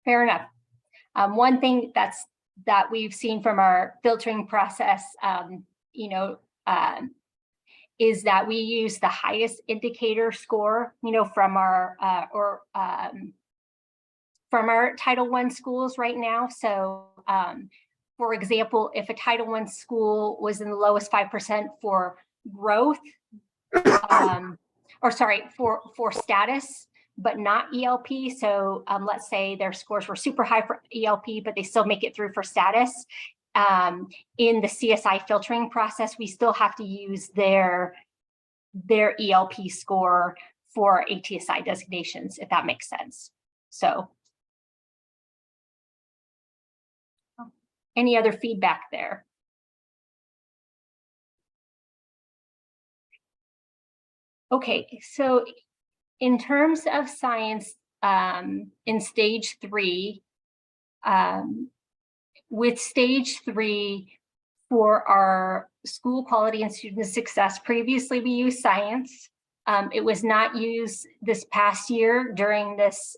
S1: Fair enough. One thing that we've seen from our filtering process, you know, is that we use the highest indicator score, you know, from our Title I schools right now. So, for example, if a Title I school was in the lowest 5% for growth, or sorry, for status, but not ELP. So let's say their scores were super high for ELP, but they still make it through for status. In the CSI filtering process, we still have to use their ELP score for ATSI designations, if that makes sense. So any other feedback there? Okay, so in terms of science, in stage 3, with stage 3 for our school quality and student success, previously we used science. It was not used this past year during this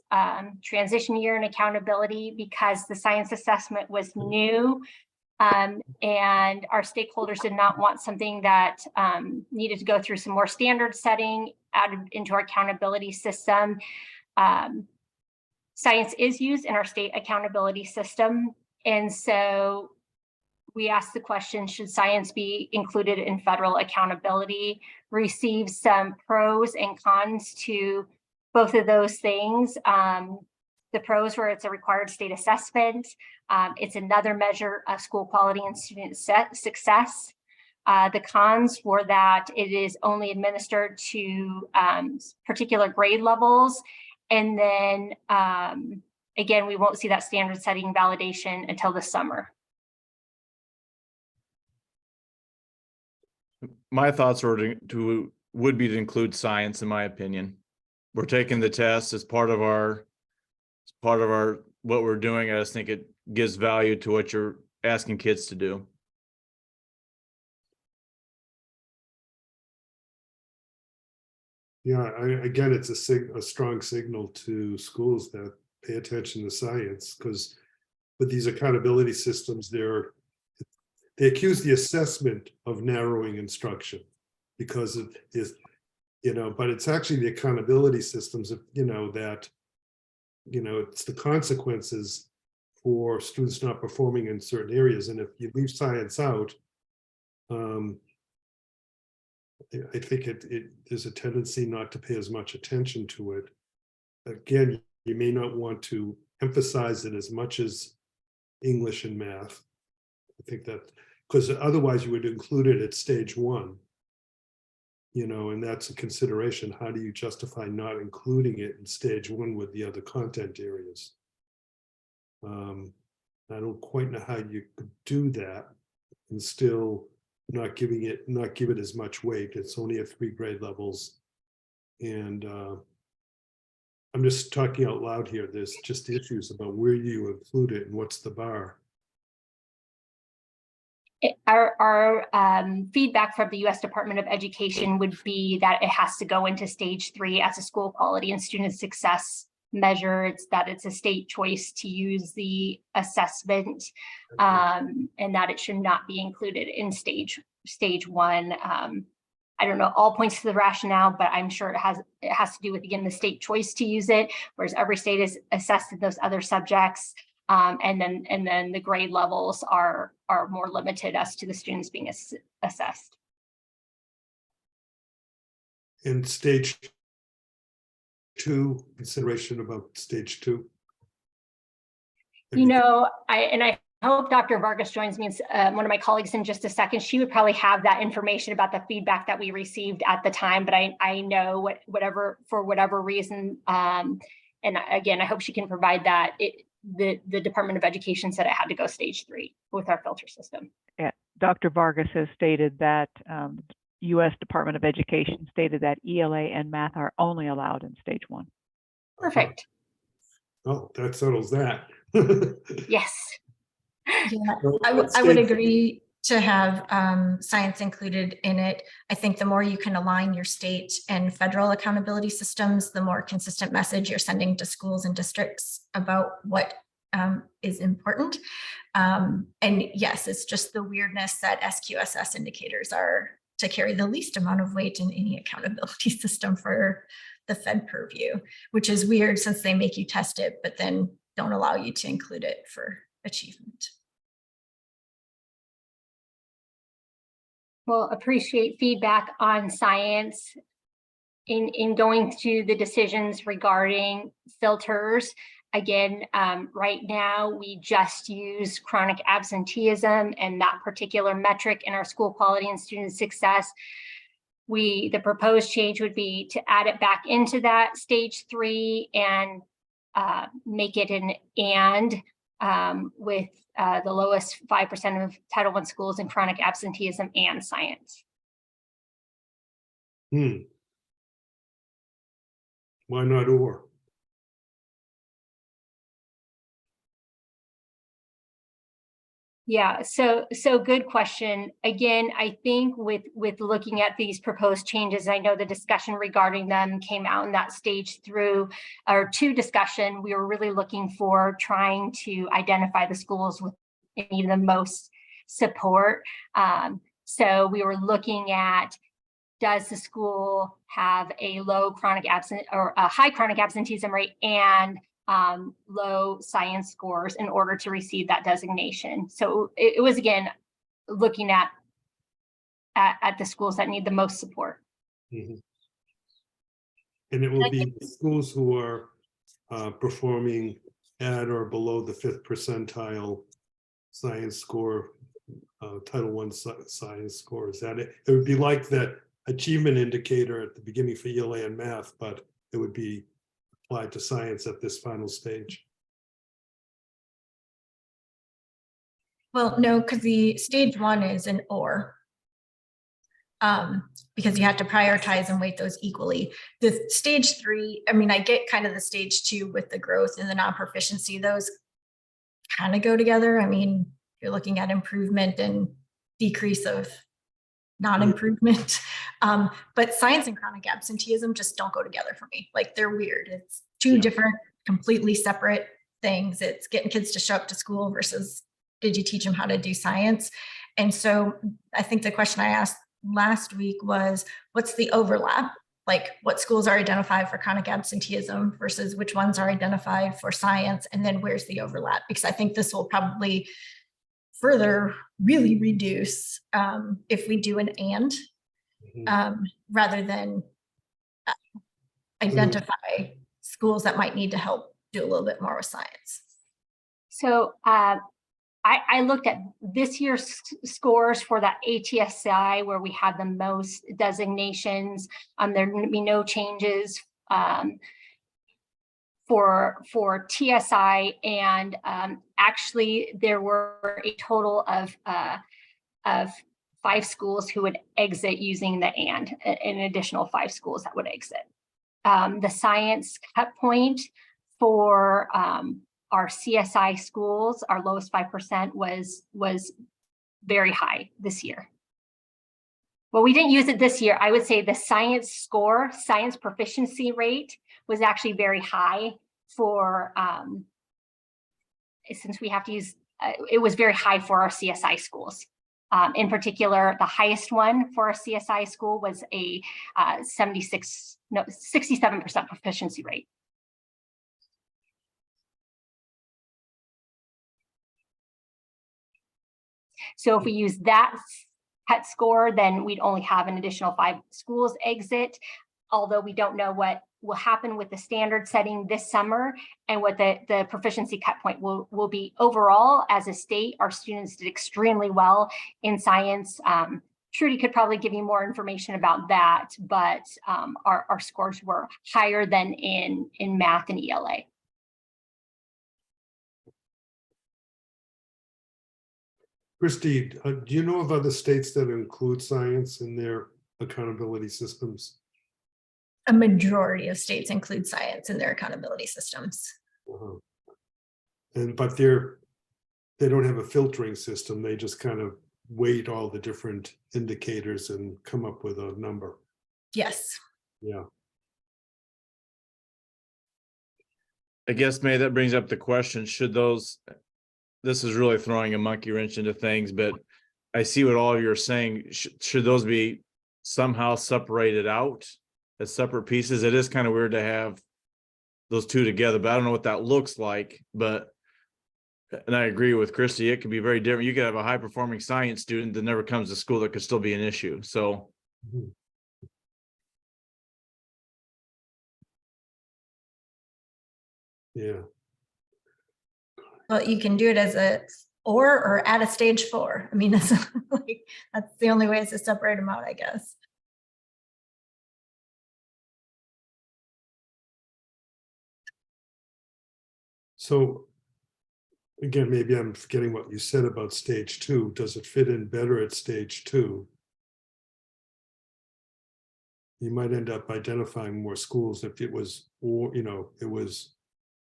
S1: transition year in accountability because the science assessment was new, and our stakeholders did not want something that needed to go through some more standard setting added into our accountability system. Science is used in our state accountability system, and so we asked the question, should science be included in federal accountability? Received some pros and cons to both of those things. The pros were it's a required state assessment. It's another measure of school quality and student success. The cons were that it is only administered to particular grade levels. And then again, we won't see that standard setting validation until the summer.
S4: My thoughts would be to include science, in my opinion. We're taking the test as part of our what we're doing. I just think it gives value to what you're asking kids to do.
S2: Yeah, again, it's a strong signal to schools that pay attention to science, because with these accountability systems, they accuse the assessment of narrowing instruction because it is, but it's actually the accountability systems of, that, it's the consequences for students not performing in certain areas. And if you leave science out, I think there's a tendency not to pay as much attention to it. Again, you may not want to emphasize it as much as English and math. I think that, because otherwise you would include it at stage 1, and that's a consideration. How do you justify not including it in stage 1 with the other content areas? I don't quite know how you could do that and still not give it as much weight. It's only at 3 grade levels. And I'm just talking out loud here. There's just issues about where you include it and what's the bar.
S1: Our feedback from the U.S. Department of Education would be that it has to go into stage 3 as a school quality and student success measure. It's a state choice to use the assessment, and that it should not be included in stage 1. I don't know all points to the rationale, but I'm sure it has to do with, again, the state choice to use it, whereas every state is assessed in those other subjects. And then the grade levels are more limited as to the students being assessed.
S2: And stage 2, consideration about stage 2.
S1: I hope Dr. Vargas joins me, one of my colleagues, in just a second. She would probably have that information about the feedback that we received at the time, but I know for whatever reason, and again, I hope she can provide that. The Department of Education said it had to go stage 3 with our filter system.
S5: Yeah, Dr. Vargas has stated that U.S. Department of Education stated that ELA and math are only allowed in stage 1.
S1: Perfect.
S2: Oh, that settles that.
S1: Yes.
S3: Yeah, I would agree to have science included in it. I think the more you can align your state and federal accountability systems, the more consistent message you're sending to schools and districts about what is important. And yes, it's just the weirdness that SQSS indicators are to carry the least amount of weight in any accountability system for the Fed purview, which is weird since they make you test it, but then don't allow you to include it for achievement.
S1: Well, appreciate feedback on science in going through the decisions regarding filters. Again, right now we just use chronic absenteeism and that particular metric in our school quality and student success. The proposed change would be to add it back into that stage 3 and make it an and with the lowest 5% of Title I schools in chronic absenteeism and science.
S2: Why not or?
S1: Yeah, so good question. Again, I think with looking at these proposed changes, I know the discussion regarding them came out in that stage 2 discussion. We were really looking for trying to identify the schools with need the most support. So we were looking at, does the school have a low chronic or a high chronic absenteeism rate and low science scores in order to receive that designation? So it was, again, looking at the schools that need the most support.
S2: Mm-hmm. And it will be schools who are performing at or below the 5th percentile science score, Title I science score. Is that it? It would be like that achievement indicator at the beginning for ELA and math, but it would be applied to science at this final stage.
S3: Well, no, because the stage 1 is an or. Because you have to prioritize and weight those equally. The stage 3, I mean, I get kind of the stage 2 with the growth and the non-proficiency, those kind of go together. I mean, you're looking at improvement and decrease of non-improvement. But science and chronic absenteeism just don't go together for me. Like, they're weird. It's two different, completely separate things. It's getting kids to show up to school versus did you teach them how to do science? And so I think the question I asked last week was, what's the overlap? Like what schools are identified for chronic absenteeism versus which ones are identified for science? And then where's the overlap? Because I think this will probably further really reduce if we do an and rather than identify schools that might need to help do a little bit more with science.
S1: So I looked at this year's scores for that ATSI where we had the most designations. There would be no changes for TSI, and actually there were a total of 5 schools who would exit using the and an additional 5 schools that would exit. The science cut point for our CSI schools, our lowest 5% was very high this year. Well, we didn't use it this year. I would say the science score, science proficiency rate was actually very high for, since we have to use, it was very high for our CSI schools. In particular, the highest one for our CSI school was a 67% proficiency rate. So if we use that cut score, then we'd only have an additional 5 schools exit, although we don't know what will happen with the standard setting this summer and what the proficiency cut point will be. Overall, as a state, our students did extremely well in science. Trudy could probably give you more information about that, but our scores were higher than in math and ELA.
S2: Christy, do you know of other states that include science in their accountability systems?
S3: A majority of states include science in their accountability systems.
S2: But they don't have a filtering system. They just kind of weight all the different indicators and come up with a number.
S3: Yes.
S2: Yeah.
S4: I guess, May, that brings up the question, should those, this is really throwing a monkey wrench into things, but I see what all of you are saying. Should those be somehow separated out as separate pieces? It is kind of weird to have those two together, but I don't know what that looks like. But, and I agree with Christy, it could be very different. You could have a high performing science student that never comes to school that could still be an issue. So.
S2: Yeah.
S3: Well, you can do it as a or at a stage 4. I mean, that's the only way is to separate them out, I guess.
S2: So again, maybe I'm forgetting what you said about stage 2. Does it fit in better at stage 2? You might end up identifying more schools if it was, or, you know, it was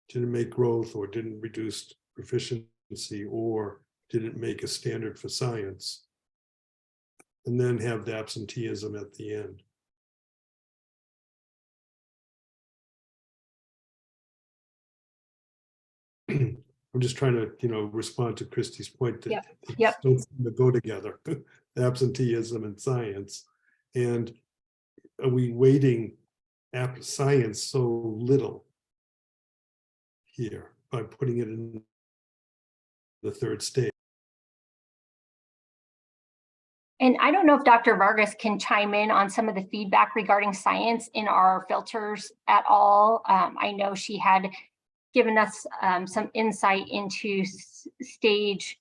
S2: didn't make growth or didn't reduce proficiency or didn't make a standard for science, and then have the absenteeism at the end. I'm just trying to, you know, respond to Christy's point that they don't seem to go together, absenteeism and science. And are we weighting science so little here by putting it in the 3rd stage?
S1: And I don't know if Dr. Vargas can chime in on some of the feedback regarding science in our filters at all. I know she had given us some insight into stage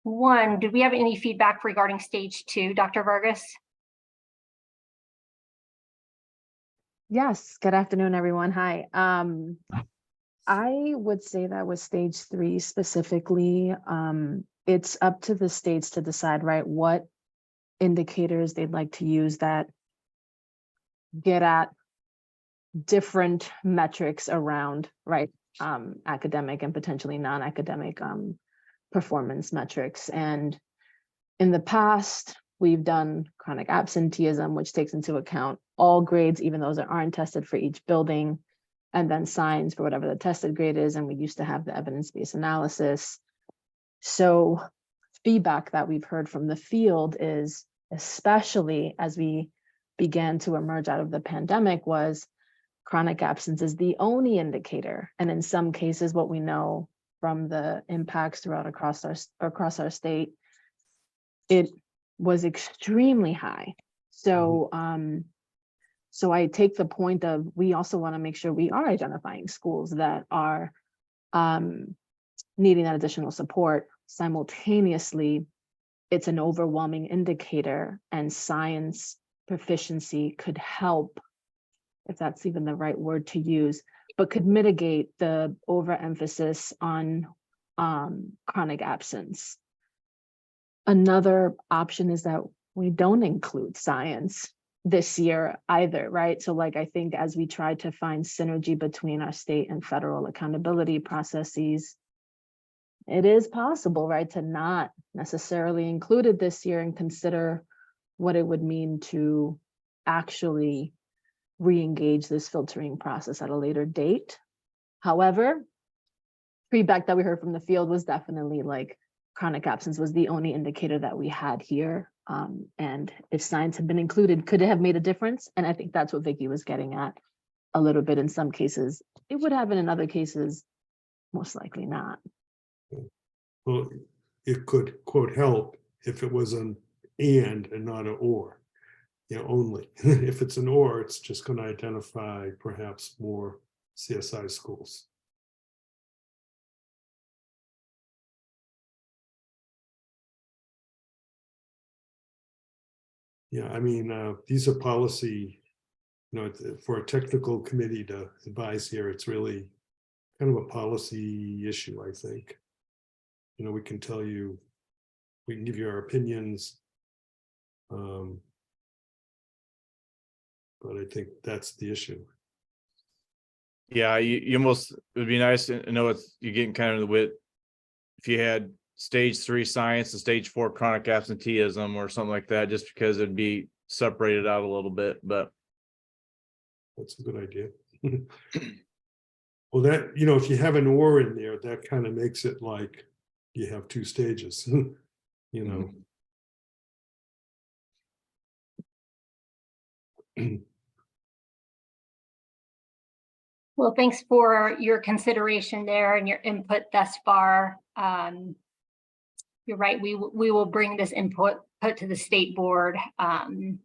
S1: 1. Did we have any feedback regarding stage 2, Dr. Vargas?
S6: Yes, good afternoon, everyone. Hi. I would say that with stage 3 specifically, it's up to the states to decide, right, what indicators they'd like to use that get at different metrics around, right, academic and potentially non-academic performance metrics. And in the past, we've done chronic absenteeism, which takes into account all grades, even those that aren't tested for each building. and then science for whatever the tested grade is. And we used to have the evidence-based analysis. So feedback that we've heard from the field is, especially as we began to emerge out of the pandemic, was chronic absence is the only indicator. And in some cases, what we know from the impacts throughout across our state, it was extremely high. So, so I take the point of, we also want to make sure we are identifying schools that are needing that additional support. Simultaneously, it's an overwhelming indicator, and science proficiency could help, if that's even the right word to use, but could mitigate the overemphasis on chronic absence. Another option is that we don't include science this year either, right? So like, I think as we try to find synergy between our state and federal accountability processes, it is possible, right, to not necessarily include it this year and consider what it would mean to actually re-engage this filtering process at a later date. However, feedback that we heard from the field was definitely like chronic absence was the only indicator that we had here. And if science had been included, could it have made a difference? And I think that's what Vicky was getting at a little bit. In some cases, it would have, and in other cases, most likely not.
S2: Well, it could, quote, help if it was an and not an or, only. If it's an or, it's just going to identify perhaps more CSI schools. Yeah, I mean, these are policy, for a technical committee to advise here, it's really kind of a policy issue, I think. We can tell you, we can give you our opinions. But I think that's the issue.
S4: Yeah, you almost, it would be nice to know you're getting kind of the wit. If you had stage 3 science and stage 4 chronic absenteeism or something like that, just because it'd be separated out a little bit, but.
S2: That's a good idea. Well, that, if you have an or in there, that kind of makes it like you have 2 stages,
S1: Well, thanks for your consideration there and your input thus far. You're right, we will bring this input to the state board on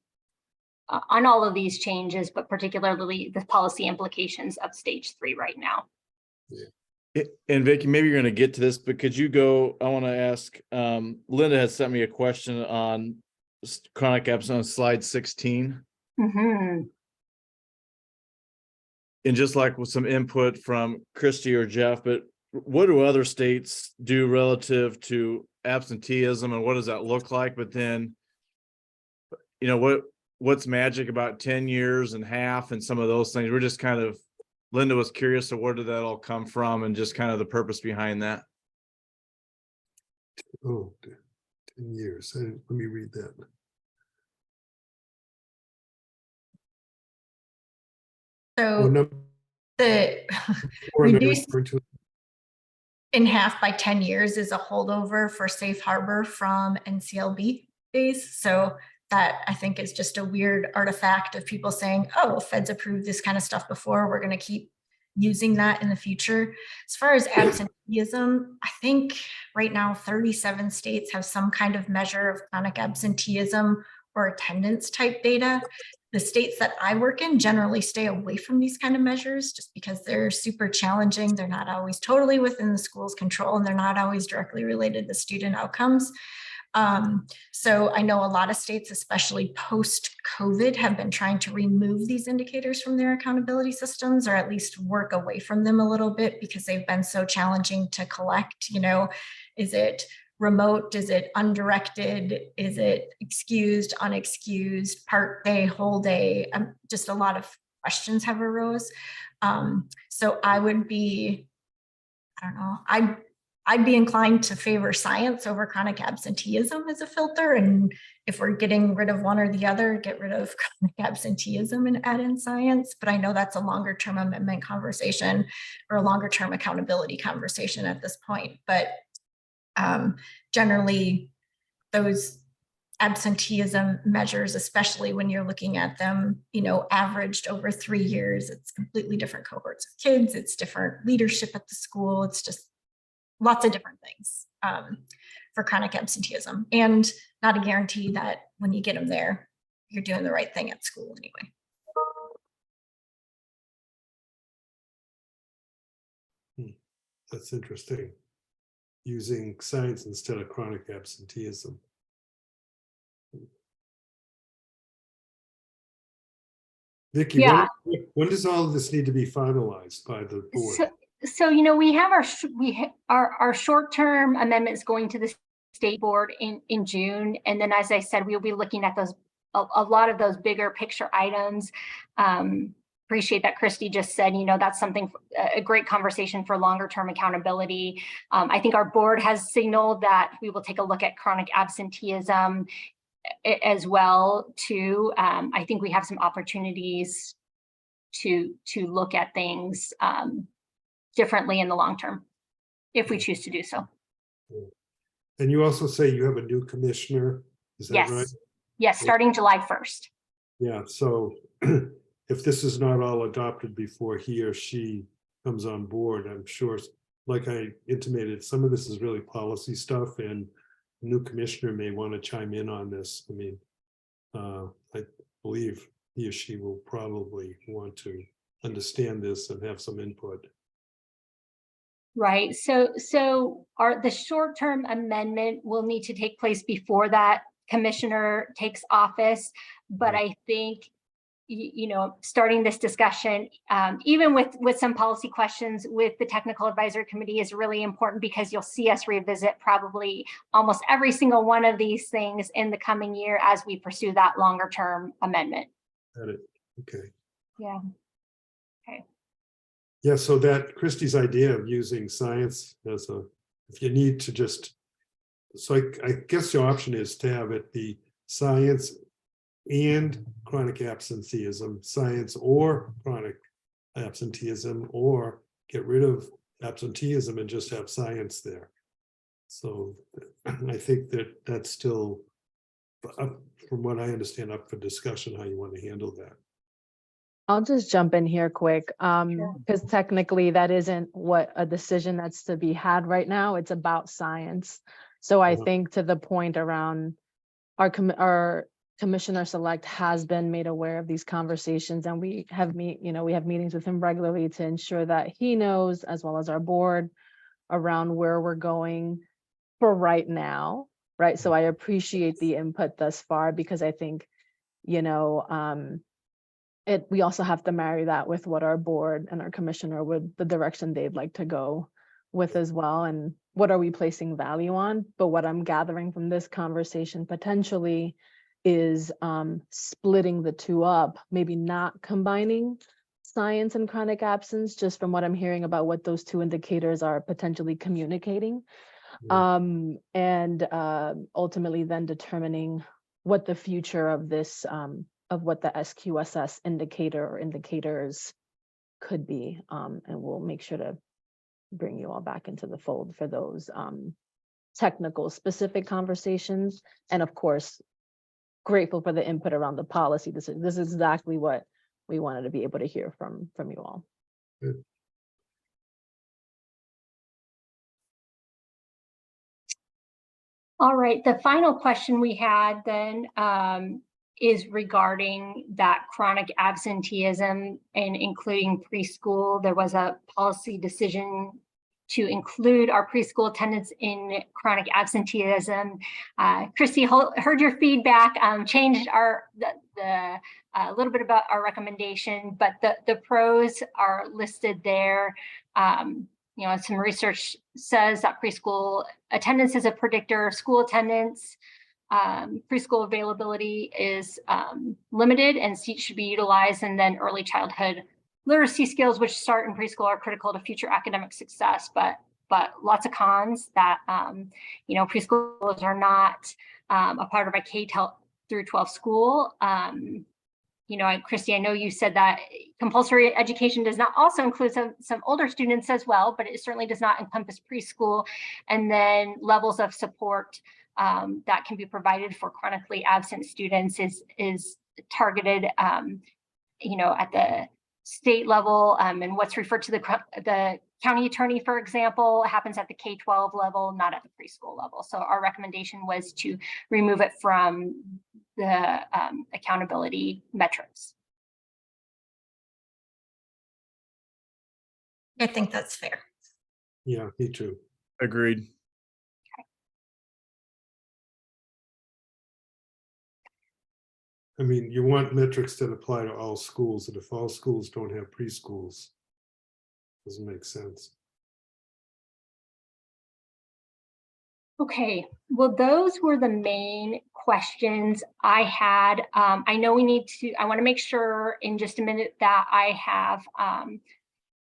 S1: all of these changes, but particularly the policy implications of stage 3 right now.
S2: Yeah.
S4: And Vicky, maybe you're going to get to this, but could you go, I want to ask, Linda has sent me a question on chronic absence on slide 16.
S1: Mm-hmm.
S4: And just like with some input from Christy or Jeff, but what do other states do relative to absenteeism, and what does that look like? But then, what's magic about 10 years and half and some of those things? We're just kind of, Linda was curious to where did that all come from and just kind of the purpose behind that.
S2: Oh, 10 years. Let me read that.
S3: So the reduced in half by 10 years is a holdover for safe harbor from NCLB days. So that, I think, is just a weird artifact of people saying, oh, Fed's approved this kind of stuff before, we're going to keep using that in the future. As far as absenteeism, I think right now 37 states have some kind of measure of chronic absenteeism or attendance type data. The states that I work in generally stay away from these kind of measures just because they're super challenging. They're not always totally within the school's control, and they're not always directly related to student outcomes. So I know a lot of states, especially post-COVID, have been trying to remove these indicators from their accountability systems, or at least work away from them a little bit because they've been so challenging to collect. Is it remote? Is it undirected? Is it excused, unexcused, part day, whole day? Just a lot of questions have arose. So I would be, I don't know, I'd be inclined to favor science over chronic absenteeism as a filter. And if we're getting rid of one or the other, get rid of chronic absenteeism and add in science. But I know that's a longer term amendment conversation or a longer term accountability conversation at this point. But generally, those absenteeism measures, especially when you're looking at them, averaged over 3 years, it's completely different cohorts of kids. It's different leadership at the school. It's just lots of different things for chronic absenteeism, and not a guarantee that when you get them there, you're doing the right thing at school anyway.
S2: That's interesting. Using science instead of chronic absenteeism. Vicki,
S1: Yeah.
S2: when does all of this need to be finalized by the board?
S1: So we have our short-term amendments going to the state board in June, and then, as I said, we'll be looking at those a lot of those bigger picture items. Appreciate that Christy just said, that's something, a great conversation for longer-term accountability. I think our board has signaled that we will take a look at chronic absenteeism as well too. I think we have some opportunities to look at things differently in the long term, if we choose to do so.
S2: And you also say you have a new commissioner, is that right?
S1: Yes, starting July 1st.
S2: Yeah, so if this is not all adopted before he or she comes on board, I'm sure, like I intimated, some of this is really policy stuff, and the new commissioner may want to chime in on this. I mean, I believe he or she will probably want to understand this and have some input.
S1: Right. So the short-term amendment will need to take place before that commissioner takes office. But I think, starting this discussion, even with some policy questions with the technical advisory committee, is really important, because you'll see us revisit probably almost every single one of these things in the coming year as we pursue that longer-term amendment.
S2: Got it. Okay.
S1: Yeah. Okay.
S2: Yeah, so that Christie's idea of using science as if you need to just, so I guess the option is to have it be science and chronic absenteeism, science or chronic absenteeism, or get rid of absenteeism and just have science there. So I think that's still, from what I understand, up for discussion how you want to handle that.
S6: I'll just jump in here quick, because technically that isn't what a decision that's to be had right now. It's about science. So I think, to the point around our commissioner select has been made aware of these conversations, and we have meetings with him regularly to ensure that he knows, as well as our board, around where we're going for right now. Right. So I appreciate the input thus far, because I think, we also have to marry that with what our board and our commissioner would, the direction they'd like to go with as well, and what are we placing value on. But what I'm gathering from this conversation potentially is splitting the two up, maybe not combining science and chronic absence, just from what I'm hearing about what those two indicators are potentially communicating, and ultimately then determining what the future of this of what the SQSS indicator or indicators could be. And we'll make sure to bring you all back into the fold for those technical specific conversations. And of course, grateful for the input around the policy. This is exactly what we wanted to be able to hear from you all.
S2: Good.
S1: All right, the final question we had then is regarding that chronic absenteeism and including preschool. There was a policy decision to include our preschool attendance in chronic absenteeism. Christy, heard your feedback, changed a little bit about our recommendation, but the pros are listed there. Some research says that preschool attendance is a predictor of school attendance. Preschool availability is limited, and seats should be utilized. And then early childhood literacy skills, which start in preschool, are critical to future academic success. But but lots of cons that, preschoolers are not a part of a K-12 school. Christy, I know you said that compulsory education does not also include some older students as well, but it certainly does not encompass preschool. And then levels of support that can be provided for chronically absent students is targeted, at the state level, and what's referred to the county attorney, for example, happens at the K-12 level, not at the preschool level. So our recommendation was to remove it from the accountability metrics.
S3: I think that's fair.
S2: Yeah, me too.
S4: Agreed.
S2: I mean, you want metrics that apply to all schools, and if all schools don't have preschools, doesn't make sense.
S1: Okay, well, those were the main questions I had. I know I want to make sure in just a minute that I have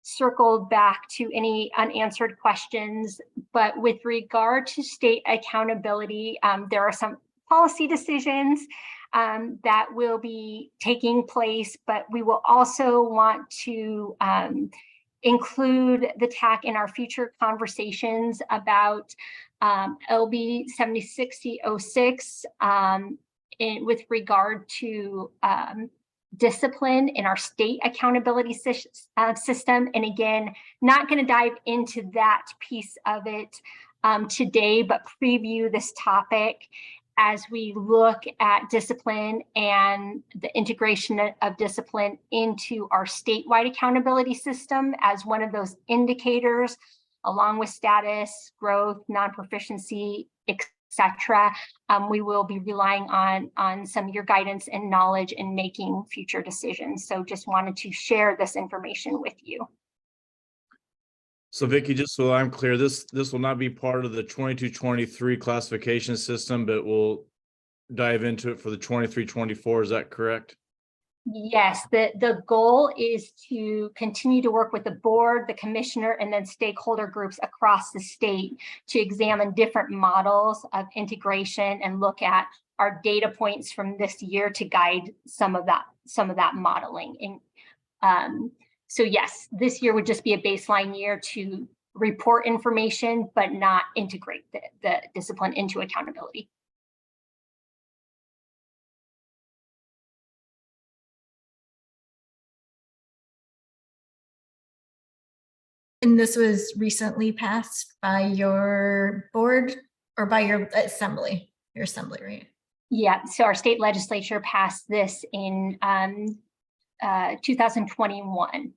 S1: circled back to any unanswered questions, but with regard to state accountability, there are some policy decisions that will be taking place, but we will also want to include the TAC in our future conversations about LB 706006 with regard to discipline in our state accountability system. And again, not going to dive into that piece of it today, but preview this topic as we look at discipline and the integration of discipline into our statewide accountability system as one of those indicators, along with status, growth, non-proficiency, etc. We will be relying on some of your guidance and knowledge in making future decisions. So just wanted to share this information with you.
S4: So Vicki, just so I'm clear, this will not be part of the 22-23 classification system, but we'll dive into it for the 23-24. Is that correct?
S1: Yes, the goal is to continue to work with the board, the commissioner, and then stakeholder groups across the state to examine different models of integration and look at our data points from this year to guide some of that modeling. And so yes, this year would just be a baseline year to report information, but not integrate the discipline into accountability.
S3: And this was recently passed by your board or by your assembly, right?
S1: Yeah, so our state legislature passed this in 2021.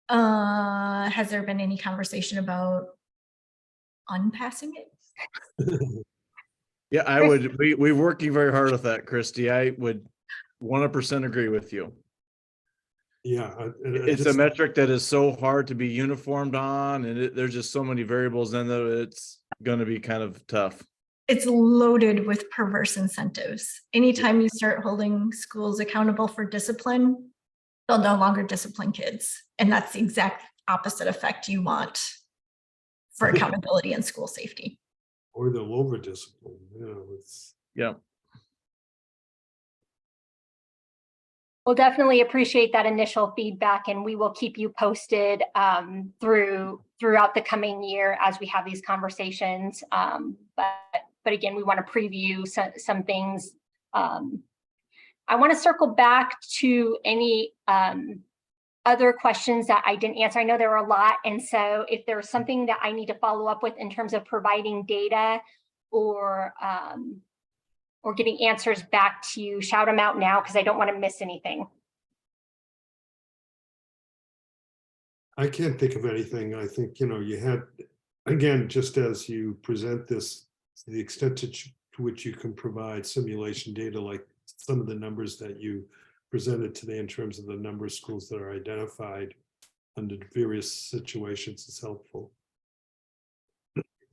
S3: Has there been any conversation about unpassing it?
S4: Yeah, we're working very hard with that, Christy. I would 100% agree with you.
S2: Yeah.
S4: It's a metric that is so hard to be uniformed on, and there's just so many variables in there. It's going to be kind of tough.
S3: It's loaded with perverse incentives. Anytime you start holding schools accountable for discipline, they'll no longer discipline kids. And that's the exact opposite effect you want for accountability and school safety.
S2: Or they'll over discipline.
S4: Yeah.
S1: We'll definitely appreciate that initial feedback, and we will keep you posted throughout the coming year as we have these conversations. But again, we want to preview some things. I want to circle back to any other questions that I didn't answer. I know there were a lot, and so if there's something that I need to follow up with in terms of providing data or getting answers back to you, shout them out now because I don't want to miss anything.
S2: I can't think of anything. I think, you had, again, just as you present this, to the extent to which you can provide simulation data, like some of the numbers that you presented today in terms of the number of schools that are identified under various situations is helpful.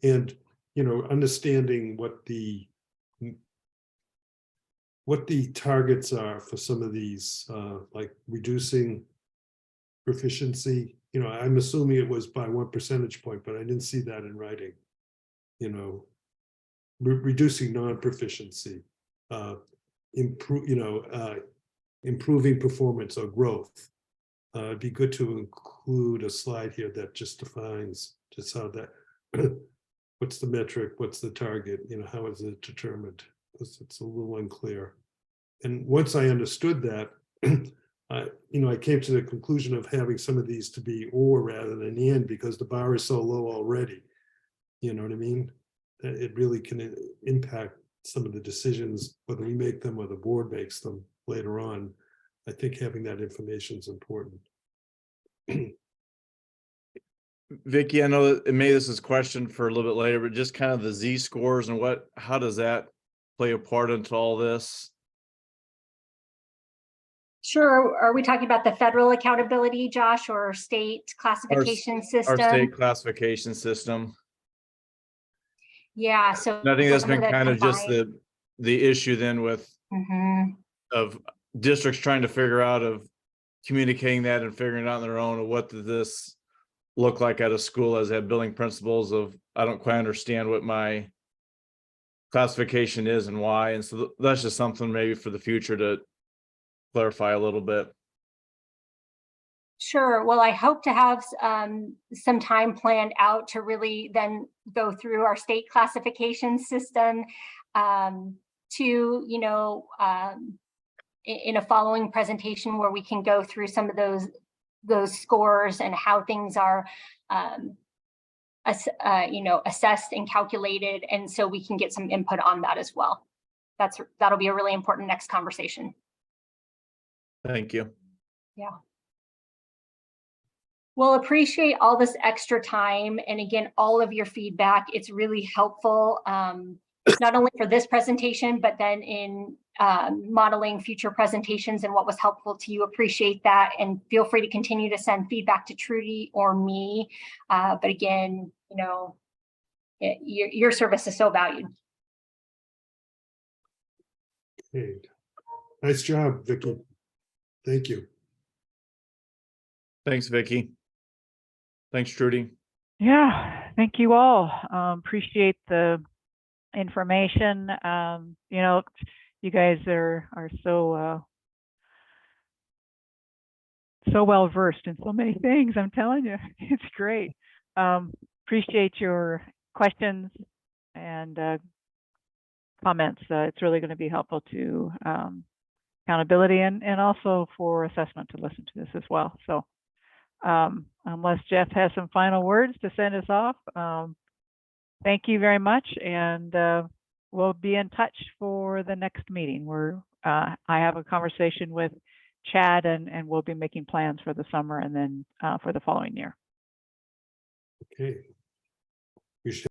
S2: And, understanding what the targets are for some of these, like reducing proficiency you know, I'm assuming it was by 1 percentage point, but I didn't see that in writing. You know, reducing non-proficiency, improving performance or growth. It'd be good to include a slide here that just defines just how that, what's the metric, what's the target, you know, how is it determined? It's a little unclear. And once I understood that, you know, I came to the conclusion of having some of these to be or rather than and, because the bar is so low already. You know what I mean? That it really can impact some of the decisions, whether we make them or the board makes them later on. I think having that information is important.
S4: Vicky, I know that maybe this is a question for a little bit later, but just kind of the Z-scores and how does that play a part into all this?
S1: Sure. Are we talking about the federal accountability, Josh, or state classification system?
S4: Our state classification system.
S1: Yeah, so.
S4: And I think that's
S1: some of
S4: been
S1: the
S4: kind of just
S1: combined-
S4: the issue then with of districts trying to figure out of communicating that and figuring it out on their own, of what did this look like at a school as they have building principles of, I don't quite understand what my classification is and why. And so that's just something maybe for the future to clarify a little bit.
S1: Sure. Well, I hope to have some time planned out to really then go through our state classification system to, you know, in a following presentation where we can go through some of those scores and how things are, you know, assessed and calculated. And so we can get some input on that as well. That'll be a really important next conversation.
S4: Thank you.
S1: Yeah. Well, appreciate all this extra time. And again, all of your feedback. It's really helpful, not only for this presentation, but then in modeling future presentations and what was helpful to you. Appreciate that. And feel free to continue to send feedback to Trudy or me. But again, you know, your service is so valued.
S2: Okay. Nice job, Vicky. Thank you.
S4: Thanks, Vicky. Thanks, Trudy.
S5: Yeah, thank you all. Appreciate the information. You know, you guys are so so well versed in so many things. I'm telling you, it's great. Appreciate your questions and comments. It's really going to be helpful to accountability and also for assessment to listen to this as well. So unless Jeff has some final words to send us off, thank you very much. And we'll be in touch for the next meeting where I have a conversation with Chad and we'll be making plans for the summer and then for the following year.
S2: Okay.